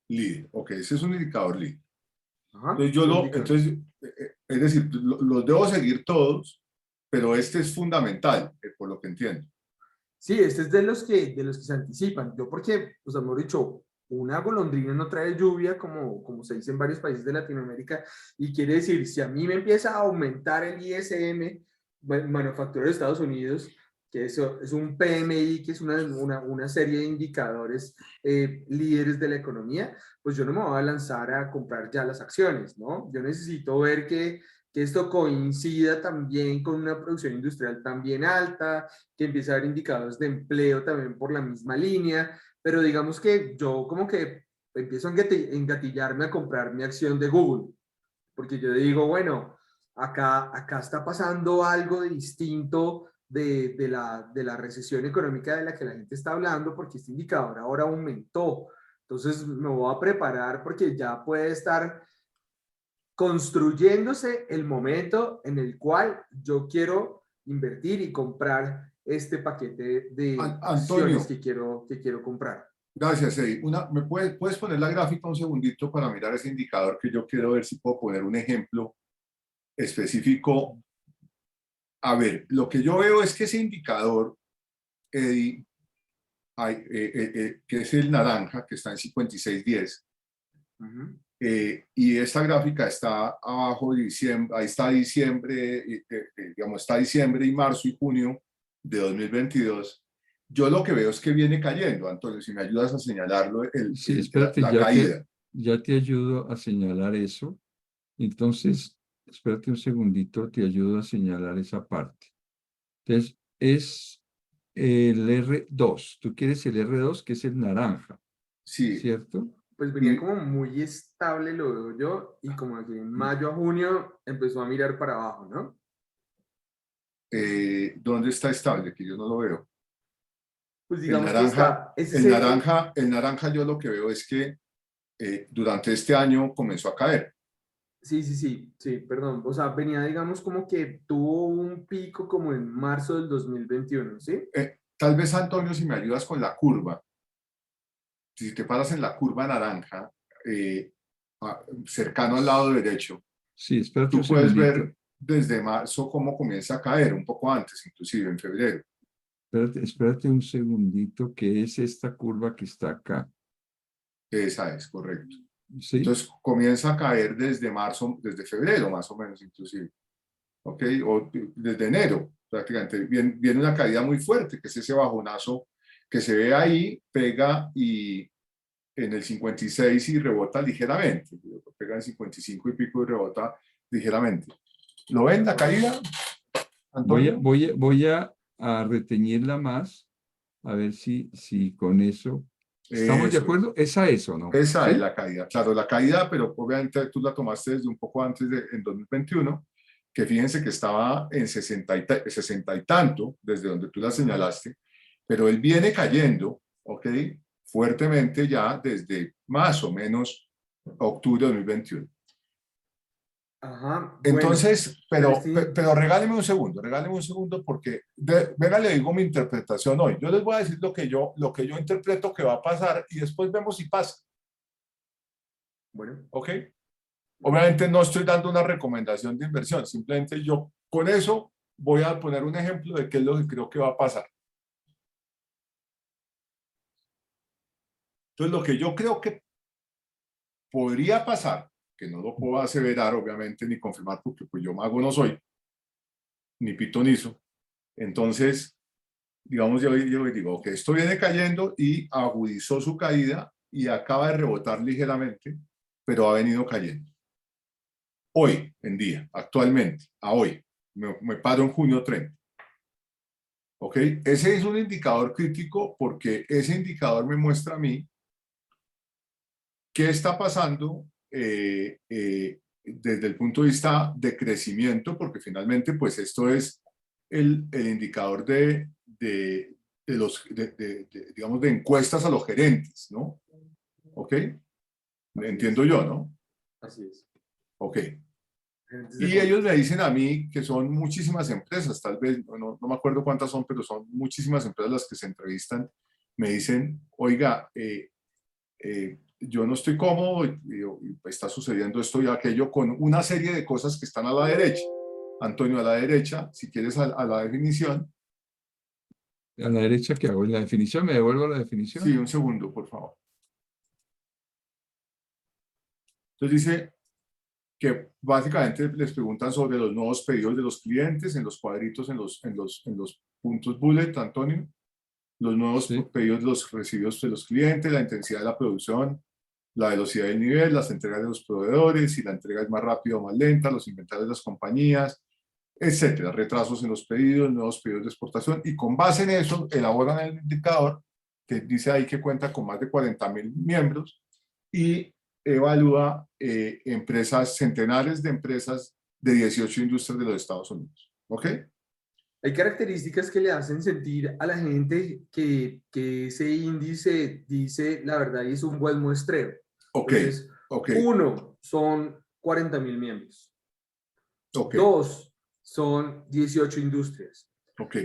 Líder, ok, ese es un indicador líder. Ajá, Entonces, es decir, los debo seguir todos, pero este es fundamental, por lo que entiendo. Sí, este es de los que se anticipan. Yo porque, pues, hemos dicho, una golondrina no trae lluvia, como se dice en varios países de Latinoamérica, y quiere decir, si a mí me empieza a aumentar el ISM, manufacturero de Estados Unidos, que eso es un PMI, que es una serie de indicadores líderes de la economía, pues yo no me voy a lanzar a comprar ya las acciones, ¿no? Yo necesito ver que esto coincida también con una producción industrial también alta, que empiece a haber indicadores de empleo también por la misma línea, pero digamos que yo como que empiezo a engatillarme a comprar mi acción de Google, porque yo digo, bueno, acá está pasando algo de distinto de la recesión económica de la que la gente está hablando, porque este indicador ahora aumentó. Entonces me voy a preparar porque ya puede estar construyéndose el momento en el cual yo quiero invertir y comprar este paquete de acciones Antonio, que quiero comprar. Gracias, Eddie. ¿Puedes poner la gráfica un segundito para mirar ese indicador que yo quiero ver si puedo poner un ejemplo específico? A ver, lo que yo veo es que ese indicador, Eddie, que es el naranja, que está en 56.10, y esta gráfica está abajo de diciembre, ahí está diciembre, digamos, está diciembre y marzo y junio de 2022. Yo lo que veo es que viene cayendo, Antonio, si me ayudas a señalarlo, sí, espérate, la caída. Ya te ayudo a señalar eso. Entonces, espérate un segundito, te ayudo a señalar esa parte. Entonces, es el R2. Tú quieres el R2, que es el naranja. Sí. ¿Cierto? Pues venía como muy estable, lo veo yo, y como aquí en mayo a junio empezó a mirar para abajo, ¿no? ¿Dónde está estable? Que yo no lo veo. Pues digamos que está... El naranja yo lo que veo es que durante este año comenzó a caer. Sí, perdón. O sea, venía, digamos, como que tuvo un pico como en marzo del 2021, ¿sí? Tal vez, Antonio, si me ayudas con la curva. Si te paras en la curva naranja, cercano al lado derecho, sí, espérate, tú puedes ver desde marzo cómo comienza a caer, un poco antes, inclusive en febrero. Espérate un segundito, que es esta curva que está acá. Esa es, correcto. ¿Sí? Entonces comienza a caer desde marzo, desde febrero más o menos inclusive. ¿Ok? O desde enero prácticamente. Viene una caída muy fuerte, que es ese bajonazo que se ve ahí, pega y en el 56 y rebota ligeramente. Pega en 55 y pico y rebota ligeramente. ¿Lo ven la caída, Antonio? Voy a reteñirla más, a ver si con eso... ¿Estamos de acuerdo? ¿Es a eso, no? Esa ¿sí? es la caída. Claro, la caída, pero obviamente tú la tomaste desde un poco antes, en 2021, que fíjense que estaba en 60 y tanto, desde donde tú la señalaste, pero él viene cayendo, ¿ok? Fuertemente ya desde más o menos octubre de 2021. Ajá, bueno, Entonces, pero sí, regáleme un segundo porque venga, le digo mi interpretación hoy. Yo les voy a decir lo que yo interpreto que va a pasar y después vemos si pasa, bueno, ¿ok? Obviamente no estoy dando una recomendación de inversión, simplemente yo con eso voy a poner un ejemplo de qué es lo que creo que va a pasar. Entonces, lo que yo creo que podría pasar, que no lo puedo aseverar obviamente ni confirmar porque pues yo mago no soy, ni pitonizo, entonces digamos, yo digo que esto viene cayendo y agudizó su caída y acaba de rebotar ligeramente, pero ha venido cayendo. Hoy en día, actualmente, a hoy, me paro en junio 30. ¿Ok? Ese es un indicador crítico porque ese indicador me muestra a mí qué está pasando desde el punto de vista de crecimiento, porque finalmente, pues esto es el indicador digamos, de encuestas a los gerentes, ¿no? ¿Ok? Entiendo yo, ¿no? así es. Ok. Gerentes de Y ellos me compras. dicen a mí que son muchísimas empresas, tal vez, no me acuerdo cuántas son, pero son muchísimas empresas las que se entrevistan. Me dicen, oiga, yo no estoy cómodo y está sucediendo esto y aquello con una serie de cosas que están a la derecha. Antonio, a la derecha, si quieres a la definición. A la derecha, ¿qué hago? En la definición, me devuelvo a la Sí, definición. un segundo, por favor. Entonces dice que básicamente les preguntan sobre los nuevos pedidos de los clientes en los cuadritos, en los puntos bullet, Antonio, los nuevos Sí. pedidos de los recibidos de los clientes, la intensidad de la producción, la velocidad del nivel, las entregas de los proveedores, si la entrega es más rápida o más lenta, los inventarios de las compañías, etcétera, retrasos en los pedidos, nuevos pedidos de exportación, y con base en eso elaboran el indicador que dice ahí que cuenta con más de 40.000 miembros y evalúa empresas, centenares de empresas de 18 industrias de los Estados Unidos. ¿Ok? Hay características que le hacen sentir a la gente que ese índice dice la verdad y es un buen muestreo. Ok, Entonces, ok, uno, son 40.000 miembros. ok, Dos, son 18 industrias. ok.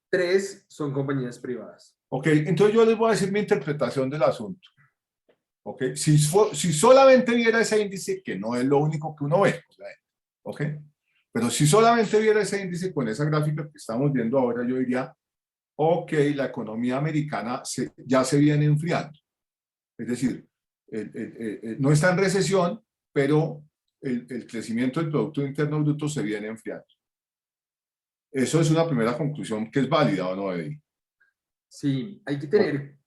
Tres, son compañías privadas. Ok, entonces yo les voy a decir mi interpretación del asunto. Ok, si solamente viera ese índice, que no es lo único que uno ve, ok, pero si solamente viera ese índice con esa gráfica que estamos viendo ahora, yo diría, ok, la economía americana ya se viene enfriando. Es decir, no está en recesión, pero el crecimiento del Producto Interno Bruto se viene enfriando. Eso es una primera conclusión que es válida, ¿o no, Eddie? Sí, hay que tener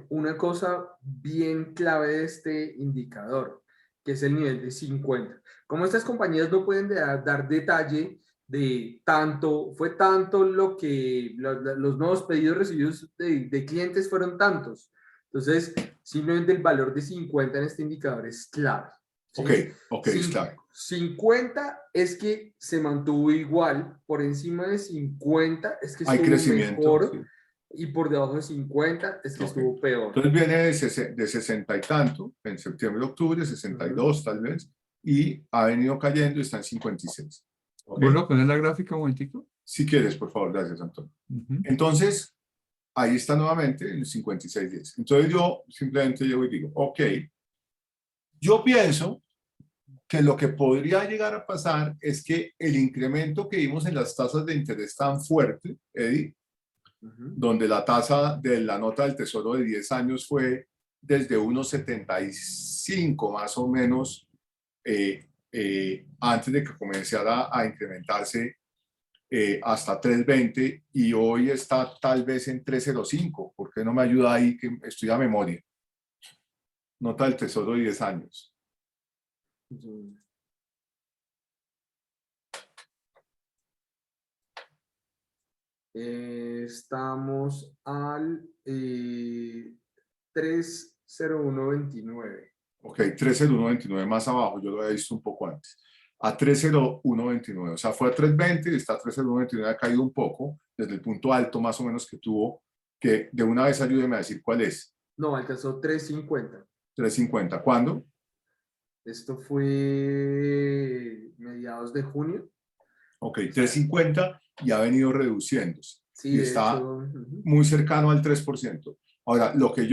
una cosa bien clave de este indicador, que es el nivel de 50. Como estas compañías no pueden dar detalle de tanto, fue tanto lo que los nuevos pedidos recibidos de clientes fueron tantos. Entonces, simplemente el valor de 50 en este indicador es clave. Ok, ¿Sí? ok, está. 50 es que se mantuvo igual, por encima de 50 es que Hay estuvo crecimiento, mejor sí. y por debajo de 50 es que Ok. estuvo peor. Entonces viene de 60 y tanto, en septiembre, octubre, 62 tal vez, y ha venido cayendo y está en 56. ¿Ok? ¿Vuelvo a poner la gráfica un momentico? Si quieres, por favor, gracias, Antonio. Ujú. Entonces, ahí está nuevamente en 56.10. Entonces yo simplemente llego y digo, ok, yo pienso que lo que podría llegar a pasar es que el incremento que vimos en las tasas de interés tan fuerte, Eddie, donde la tasa de la nota del Tesoro de 10 años fue desde 1,75 más o menos antes de que comenzara a incrementarse hasta 3,20 y hoy está tal vez en 3,05. ¿Por qué no me ayuda ahí que estoy a memoria? Nota del Tesoro de 10 años. Estamos al 30129. Ok, 3,0129 más abajo, yo lo había visto un poco antes. A 3,0129, o sea, fue a 3,20 y está a 3,0129, ha caído un poco desde el punto alto más o menos que tuvo, que de una vez ayúdeme a decir cuál es. No, alcanzó 350. 3,50. ¿Cuándo? Esto fue mediados de junio. Ok, 3.50 y ha venido reduciéndose. Sí, Y de está hecho. muy cercano al 3%. Ahora, lo que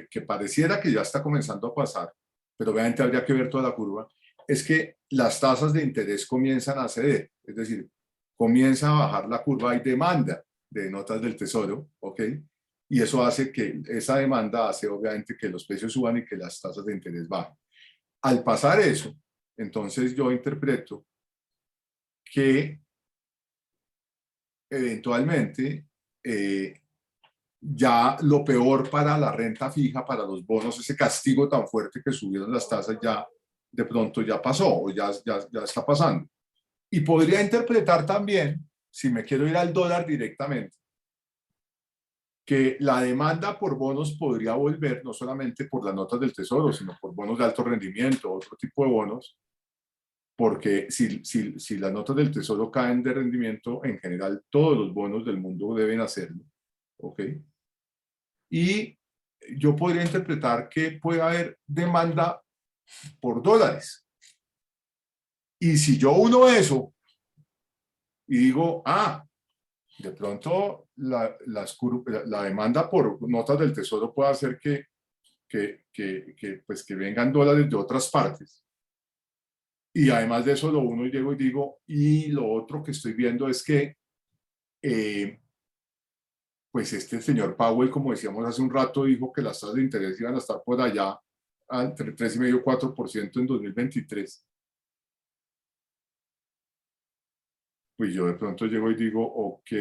que pareciera que ya está comenzando a pasar, pero obviamente habría que ver toda la curva, es que las tasas de interés comienzan a ceder, es decir, comienza a bajar la curva, hay demanda de notas del tesoro, ¿ok? Y eso hace que esa demanda hace obviamente que los precios suban y que las tasas de interés bajen. Al pasar eso, entonces yo interpreto que eventualmente ya lo peor para la renta fija, para los bonos, ese castigo tan fuerte que subieron las tasas ya de pronto ya pasó o ya está pasando. Y podría interpretar también, si me quiero ir al dólar directamente, que la demanda por bonos podría volver, no solamente por las notas del tesoro, sino por bonos de alto rendimiento, otro tipo de bonos, porque si las notas del tesoro caen de rendimiento, en general todos los bonos del mundo deben hacerlo, ¿ok? Y yo podría interpretar que puede haber demanda por dólares. Y si yo uno eso y digo, de pronto la demanda por notas del tesoro puede hacer pues que vengan dólares de otras partes. Y además de eso, lo uno llego y digo, y lo otro que estoy viendo es que pues este señor Powell, como decíamos hace un rato, dijo que las tasas de interés iban a estar por allá entre 3,5 y 4% en 2023. Pues yo de pronto llego y digo, ok,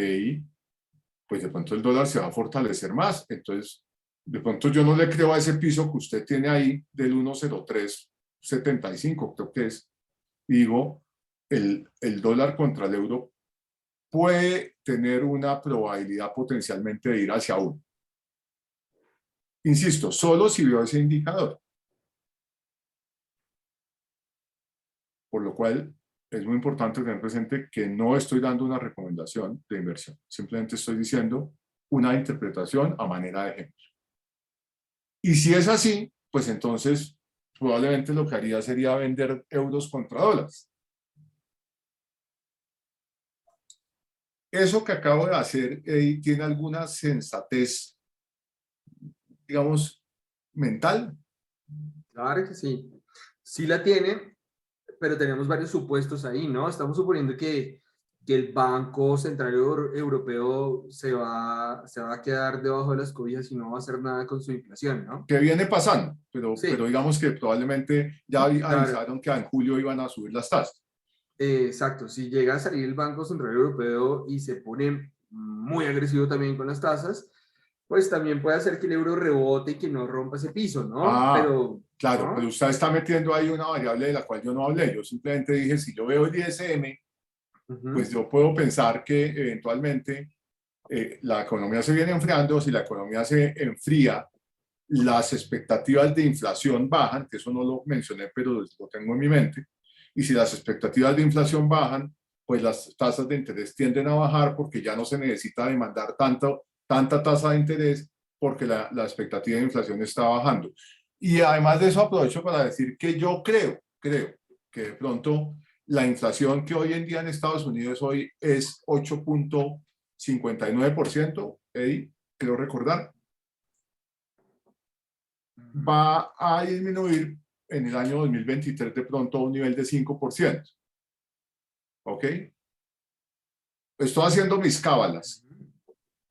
pues de pronto el dólar se va a fortalecer más. Entonces, de pronto yo no le creo a ese piso que usted tiene ahí del 1,0375, creo que es. Y digo, el dólar contra el euro puede tener una probabilidad potencialmente de ir hacia 1. Insisto, solo si veo ese indicador. Por lo cual es muy importante tener presente que no estoy dando una recomendación de inversión, simplemente estoy diciendo una interpretación a manera de ejemplo. Y si es así, pues entonces probablemente lo que haría sería vender euros contra dólares. Eso que acabo de hacer tiene alguna sensatez, digamos, mental. Claro que sí. Sí la tiene, pero tenemos varios supuestos ahí, ¿no? Estamos suponiendo que el Banco Central Europeo se va a quedar debajo de las cobijas y no va a hacer nada con su inflación, ¿no? Que viene pasando, pero Sí, digamos que probablemente ya claro. avisaron que en julio iban a subir las tasas. Exacto, si llega a salir el Banco Central Europeo y se pone muy agresivo también con las tasas, pues también puede hacer que el euro rebote y que no rompa ese piso, ¿no? Ah, Pero, claro, pero ¿no? usted está metiendo ahí una variable de la cual yo no hablé. Yo simplemente dije, si yo veo el ISM, pues Ujú. yo puedo pensar que eventualmente la economía se viene enfriando. Si la economía se enfría, las expectativas de inflación bajan, que eso no lo mencioné, pero lo tengo en mi mente. Y si las expectativas de inflación bajan, pues las tasas de interés tienden a bajar porque ya no se necesita demandar tanta tasa de interés porque la expectativa de inflación está bajando. Y además de eso aprovecho para decir que yo creo que de pronto la inflación que hoy en día en Estados Unidos hoy es 8,59%, creo recordar, va a disminuir en el año 2023 de pronto a un nivel de 5%. ¿Ok? Estoy haciendo mis cábalas,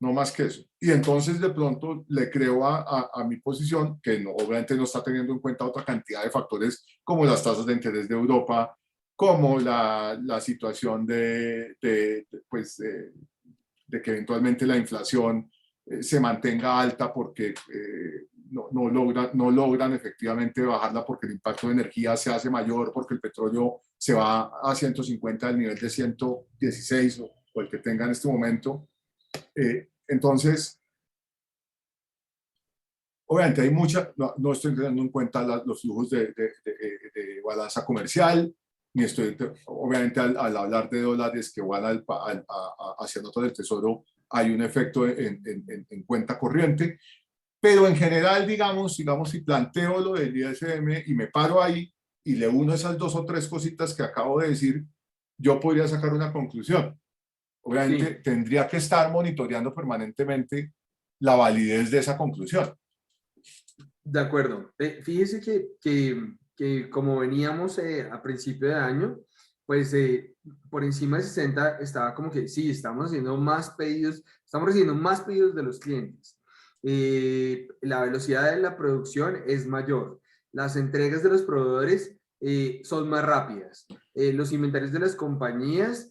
no más que eso. Y entonces de pronto le creo a mi posición, que no, obviamente no está teniendo en cuenta otra cantidad de factores como las tasas de interés de Europa, como la situación pues, de que eventualmente la inflación se mantenga alta porque no logran efectivamente bajarla porque el impacto de energía se hace mayor, porque el petróleo se va a 150 del nivel de 116 o el que tenga en este momento. Entonces, obviamente hay no estoy teniendo en cuenta los flujos de balanza comercial, ni estoy, obviamente al hablar de dólares que van hacia notas del tesoro, hay un efecto en cuenta corriente, pero en general, digamos, si planteo lo del ISM y me paro ahí y le uno esas 2 o 3 cositas que acabo de decir, yo podría sacar una conclusión. Obviamente Sí. tendría que estar monitoreando permanentemente la validez de esa conclusión. De acuerdo. Fíjese que como veníamos a principio de año, pues por encima de 60 estaba como que sí, estamos haciendo más pedidos, estamos recibiendo más pedidos de los clientes. La velocidad de la producción es mayor. Las entregas de los proveedores son más rápidas. Los inventarios de las compañías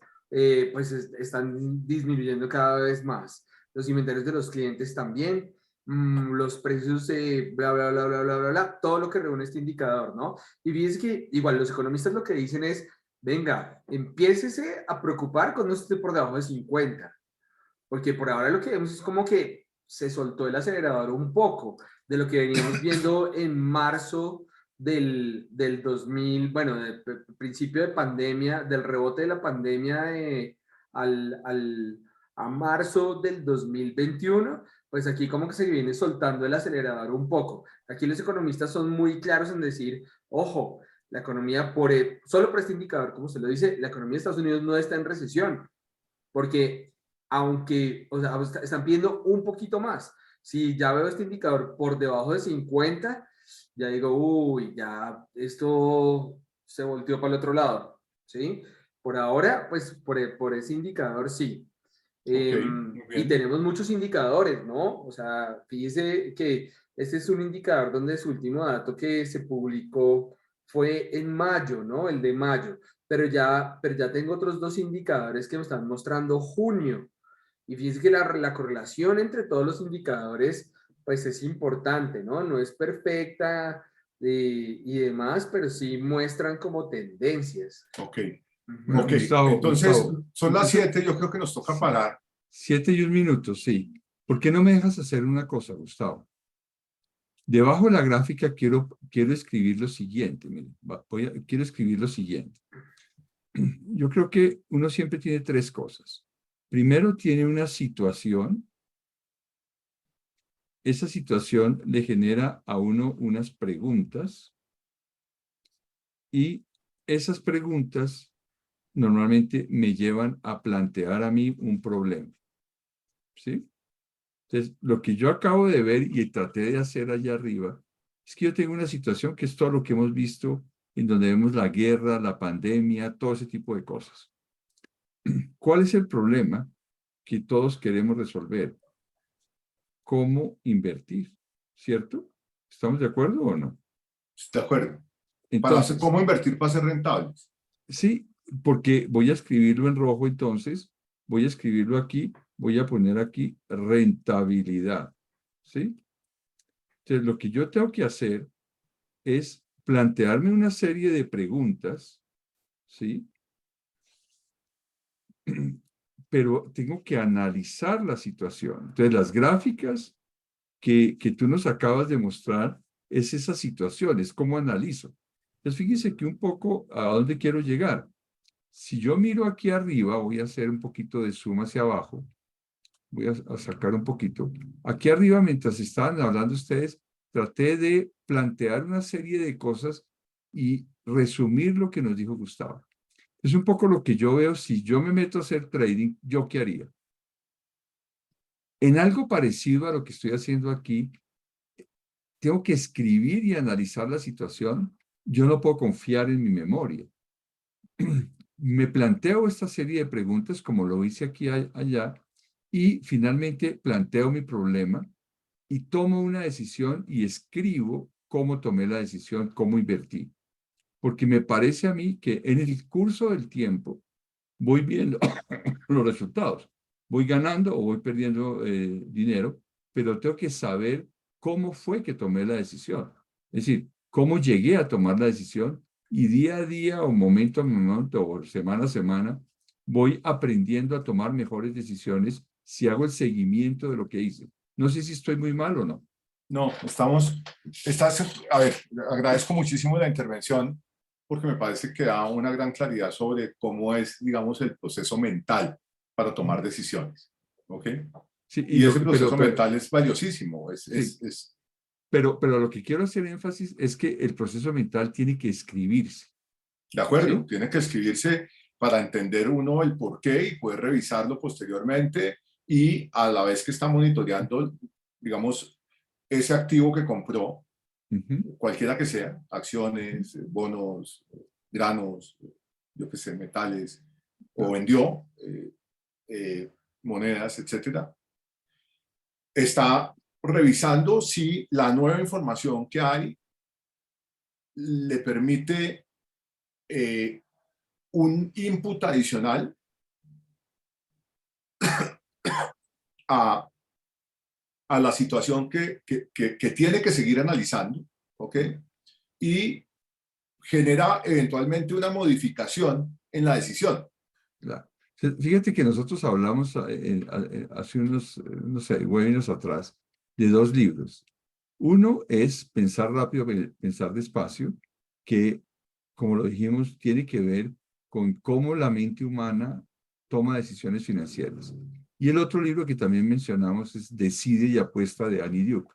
pues están disminuyendo cada vez más. Los inventarios de los clientes también. Los precios, bla, bla, bla, bla, bla, bla, bla, todo lo que reúne este indicador, ¿no? Y fíjense que igual los economistas lo que dicen es, venga, empiécese a preocupar cuando esté por debajo de 50, porque por ahora lo que vemos es como que se soltó el acelerador un poco de lo que veníamos viendo en marzo del 2000, bueno, del principio de pandemia, del rebote de la pandemia al, al, a marzo del 2021, pues aquí como que se viene soltando el acelerador un poco. Aquí los economistas son muy claros en decir, ojo, la economía, solo por este indicador, como usted lo dice, la economía de Estados Unidos no está en recesión, porque aunque, o sea, están pidiendo un poquito más. Si ya veo este indicador por debajo de 50, ya digo, uy, ya esto se volteó para el otro lado, ¿sí? Por ahora, pues por ese indicador sí. Ok, muy Y bien. tenemos muchos indicadores, ¿no? O sea, fíjese que este es un indicador donde su último dato que se publicó fue en mayo, ¿no? El de mayo. Pero ya tengo otros 2 indicadores que me están mostrando junio. Y fíjese que la correlación entre todos los indicadores, pues es importante, ¿no? No es perfecta y demás, pero sí muestran como tendencias. Ok, Bueno, ok. Ujú. Entonces, Gustavo, son las entonces, 7, yo creo que nos toca parar. 7 y 1 minuto, sí. ¿Por qué no me dejas hacer una cosa, Gustavo? Debajo de la gráfica quiero escribir lo siguiente. Miren, quiero escribir lo siguiente. Yo creo que uno siempre tiene 3 cosas. Primero tiene una situación. Esa situación le genera a uno unas preguntas y esas preguntas normalmente me llevan a plantear a mí un problema. ¿Sí? Entonces, lo que yo acabo de ver y traté de hacer allá arriba es que yo tengo una situación que es todo lo que hemos visto en donde vemos la guerra, la pandemia, todo ese tipo de cosas. ¿Cuál es el problema que todos queremos resolver? ¿Cómo invertir? ¿Cierto? ¿Estamos de acuerdo o no? De acuerdo. Para hacer, Entonces, ¿cómo invertir para ser rentables? sí, porque voy a escribirlo en rojo, entonces voy a escribirlo aquí, voy a poner aquí rentabilidad, ¿sí? Entonces, lo que yo tengo que hacer es plantearme una serie de preguntas, ¿sí? Pero tengo que analizar la situación. Entonces, las gráficas que tú nos acabas de mostrar es esa situación, es cómo analizo. Entonces, fíjese que un poco a dónde quiero llegar. Si yo miro aquí arriba, voy a hacer un poquito de zoom hacia abajo, voy a sacar un poquito. Aquí arriba, mientras estaban hablando ustedes, traté de plantear una serie de cosas y resumir lo que nos dijo Gustavo. Es un poco lo que yo veo, si yo me meto a hacer trading, ¿yo qué haría? En algo parecido a lo que estoy haciendo aquí, tengo que escribir y analizar la situación. Yo no puedo confiar en mi memoria. Me planteo esta serie de preguntas como lo hice aquí allá y finalmente planteo mi problema y tomo una decisión y escribo cómo tomé la decisión, cómo invertí. Porque me parece a mí que en el curso del tiempo voy viendo los resultados. Voy ganando o voy perdiendo dinero, pero tengo que saber cómo fue que tomé la decisión. Es decir, cómo llegué a tomar la decisión y día a día o momento a momento o semana a semana voy aprendiendo a tomar mejores decisiones si hago el seguimiento de lo que hice. No sé si estoy muy mal o no. No, a ver, agradezco muchísimo la intervención porque me parece que da una gran claridad sobre cómo es, digamos, el proceso mental para tomar decisiones. ¿Ok? Sí, Y ese proceso pero mental es valiosísimo, sí, pero lo que quiero hacer énfasis es que el proceso mental tiene que escribirse. De acuerdo, ¿Sí? tiene que escribirse para entender uno el por qué y poder revisarlo posteriormente y a la vez que está monitoreando, digamos, ese activo que compró, cualquiera que sea, acciones, bonos, granos, yo qué sé, metales, o vendió monedas, etcétera, está revisando si la nueva información que hay le permite un input adicional a, a la situación que tiene que seguir analizando, ¿ok? Y genera eventualmente una modificación en la decisión. Claro. Fíjate que nosotros hablamos hace unos, no sé, webinars atrás de dos libros. Uno es Pensar rápido, pensar despacio, que, como lo dijimos, tiene que ver con cómo la mente humana toma decisiones financieras. Y el otro libro que también mencionamos es Decide y apuesta de Annie Duke,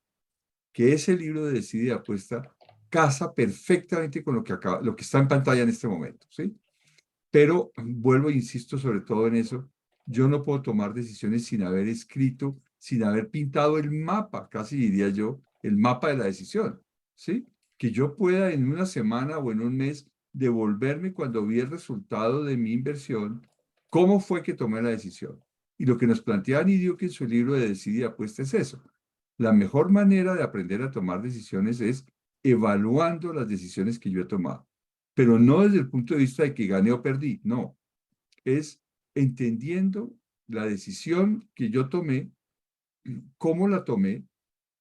que ese libro de Decide y apuesta casa perfectamente con lo que está en pantalla en este momento, ¿sí? Pero vuelvo e insisto sobre todo en eso, yo no puedo tomar decisiones sin haber escrito, sin haber pintado el mapa, casi diría yo, el mapa de la decisión, ¿sí? Que yo pueda en una semana o en un mes devolverme cuando vi el resultado de mi inversión, cómo fue que tomé la decisión. Y lo que nos plantea Annie Duke en su libro de Decide y Apuesta es eso. La mejor manera de aprender a tomar decisiones es evaluando las decisiones que yo he tomado, pero no desde el punto de vista de que gané o perdí, no, es entendiendo la decisión que yo tomé, cómo la tomé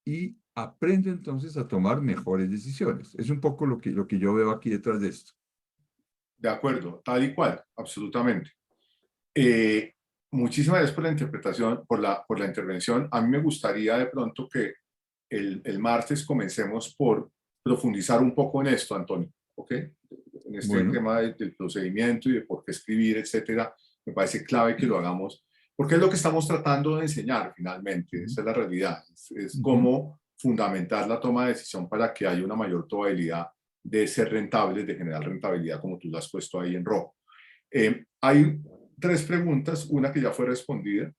y aprendo entonces a tomar mejores decisiones. Es un poco lo que yo veo aquí detrás de esto. De acuerdo, tal y cual, absolutamente. Eh, Muchísimas gracias por la interpretación, por la intervención. A mí me gustaría de pronto que el martes comencemos por profundizar un poco en esto, Antonio, ¿ok? En este Bueno, tema del procedimiento y de por qué escribir, etcétera. Me parece clave que lo hagamos, porque es lo que estamos tratando de enseñar finalmente, esa es la realidad, es cómo fundamentar la toma de decisión para que haya una mayor probabilidad de ser rentables, de generar rentabilidad, como tú lo has puesto ahí en rojo. Hay tres preguntas, una que ya fue respondida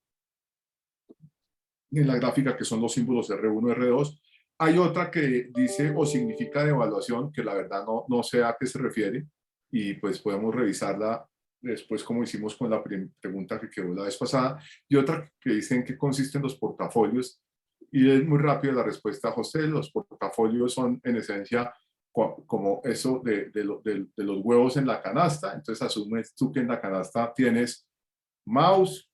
en la gráfica, que son los símbolos R1, R2. Hay otra que dice o significa de evaluación, que la verdad no sé a qué se refiere, y pues podemos revisarla después como hicimos con la pregunta que quedó la vez pasada. Y otra que dice en qué consisten los portafolios, y es muy rápida la respuesta, José. Los portafolios son en esencia como eso de los huevos en la canasta. Entonces asumes tú que en la canasta tienes mouse,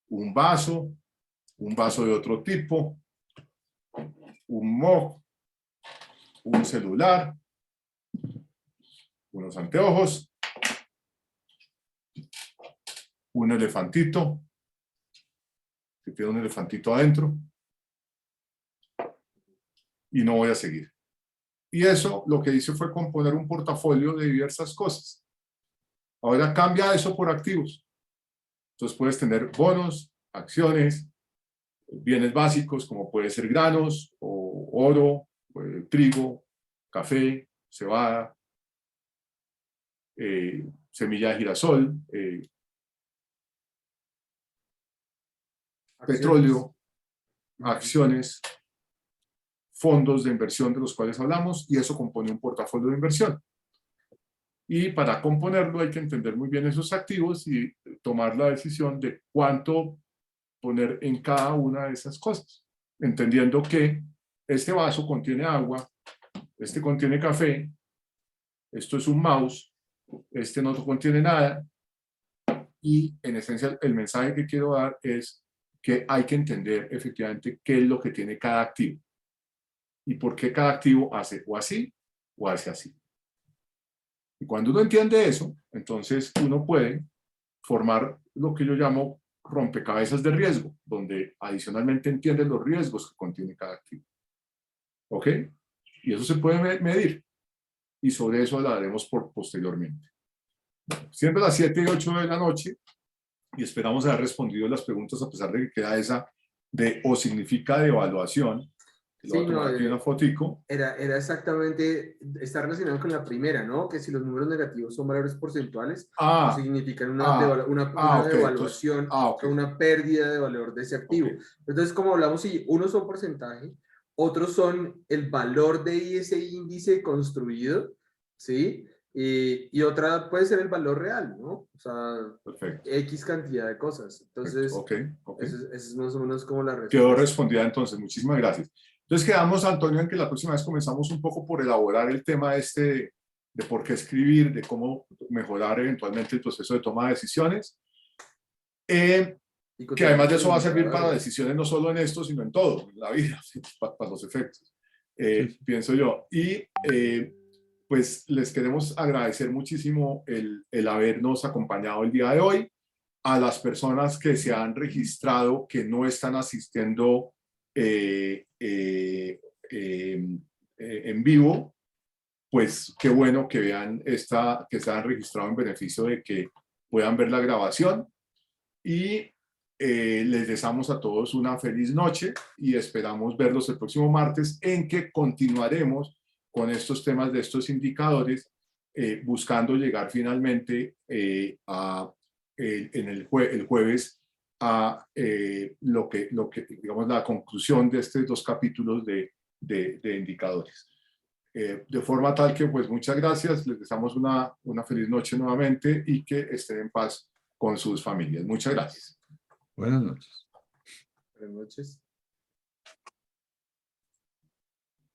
un vaso de otro tipo, un mug, un celular, unos anteojos, un elefantito, que tiene un elefantito adentro, y no voy a seguir. Y eso lo que hice fue componer un portafolio de diversas cosas. Ahora cambia eso por activos. Entonces puedes tener bonos, acciones, bienes básicos como puede ser granos o oro, trigo, café, cebada, semilla de girasol, petróleo, acciones, fondos de inversión de los cuales hablamos, y eso compone un portafolio de inversión. Y para componerlo hay que entender muy bien esos activos y tomar la decisión de cuánto poner en cada una de esas cosas, entendiendo que este vaso contiene agua, este contiene café, esto es un mouse, este no contiene nada, y en esencia el mensaje que quiero dar es que hay que entender efectivamente qué es lo que tiene cada activo y por qué cada activo hace o así o hace así. Y cuando uno entiende eso, entonces uno puede formar lo que yo llamo rompecabezas de riesgo, donde adicionalmente entiende los riesgos que contiene cada activo. ¿Ok? Y eso se puede medir. Y sobre eso hablaremos posteriormente. Siendo las 7:08 de la noche, y esperamos haber respondido las preguntas, a pesar de que queda esa de o significa de evaluación, Le voy a tomar aquí una fotico. Era exactamente, está relacionado con la primera, ¿no? Que si los números negativos son valores porcentuales, no significan una devaluación o una pérdida de valor de ese activo. Entonces, como hablamos, sí, unos son porcentaje, otros son el valor de ese índice construido, ¿sí? Y otra puede ser el valor real, ¿no? O sea, X cantidad de cosas. Entonces, eso es más o menos como la respuesta. Quedó respondida entonces, muchísimas gracias. Entonces quedamos, Antonio, en que la próxima vez comenzamos un poco por elaborar el tema de por qué escribir, de cómo mejorar eventualmente el proceso de toma de decisiones. Que además de eso va a servir para decisiones no solo en esto, sino en todo, en la vida, para los efectos, pienso yo. Y pues les queremos agradecer muchísimo el habernos acompañado el día de hoy. A las personas que se han registrado, que no están asistiendo en vivo, pues qué bueno que vean que se han registrado en beneficio de que puedan ver la grabación. Y les deseamos a todos una feliz noche y esperamos verlos el próximo martes, en que continuaremos con estos temas de estos indicadores, buscando llegar finalmente el jueves a lo que digamos la conclusión de estos 2 capítulos de indicadores. De forma tal que pues muchas gracias, les deseamos una feliz noche nuevamente y que estén en paz con sus familias. Muchas gracias. Buenas noches. Buenas noches.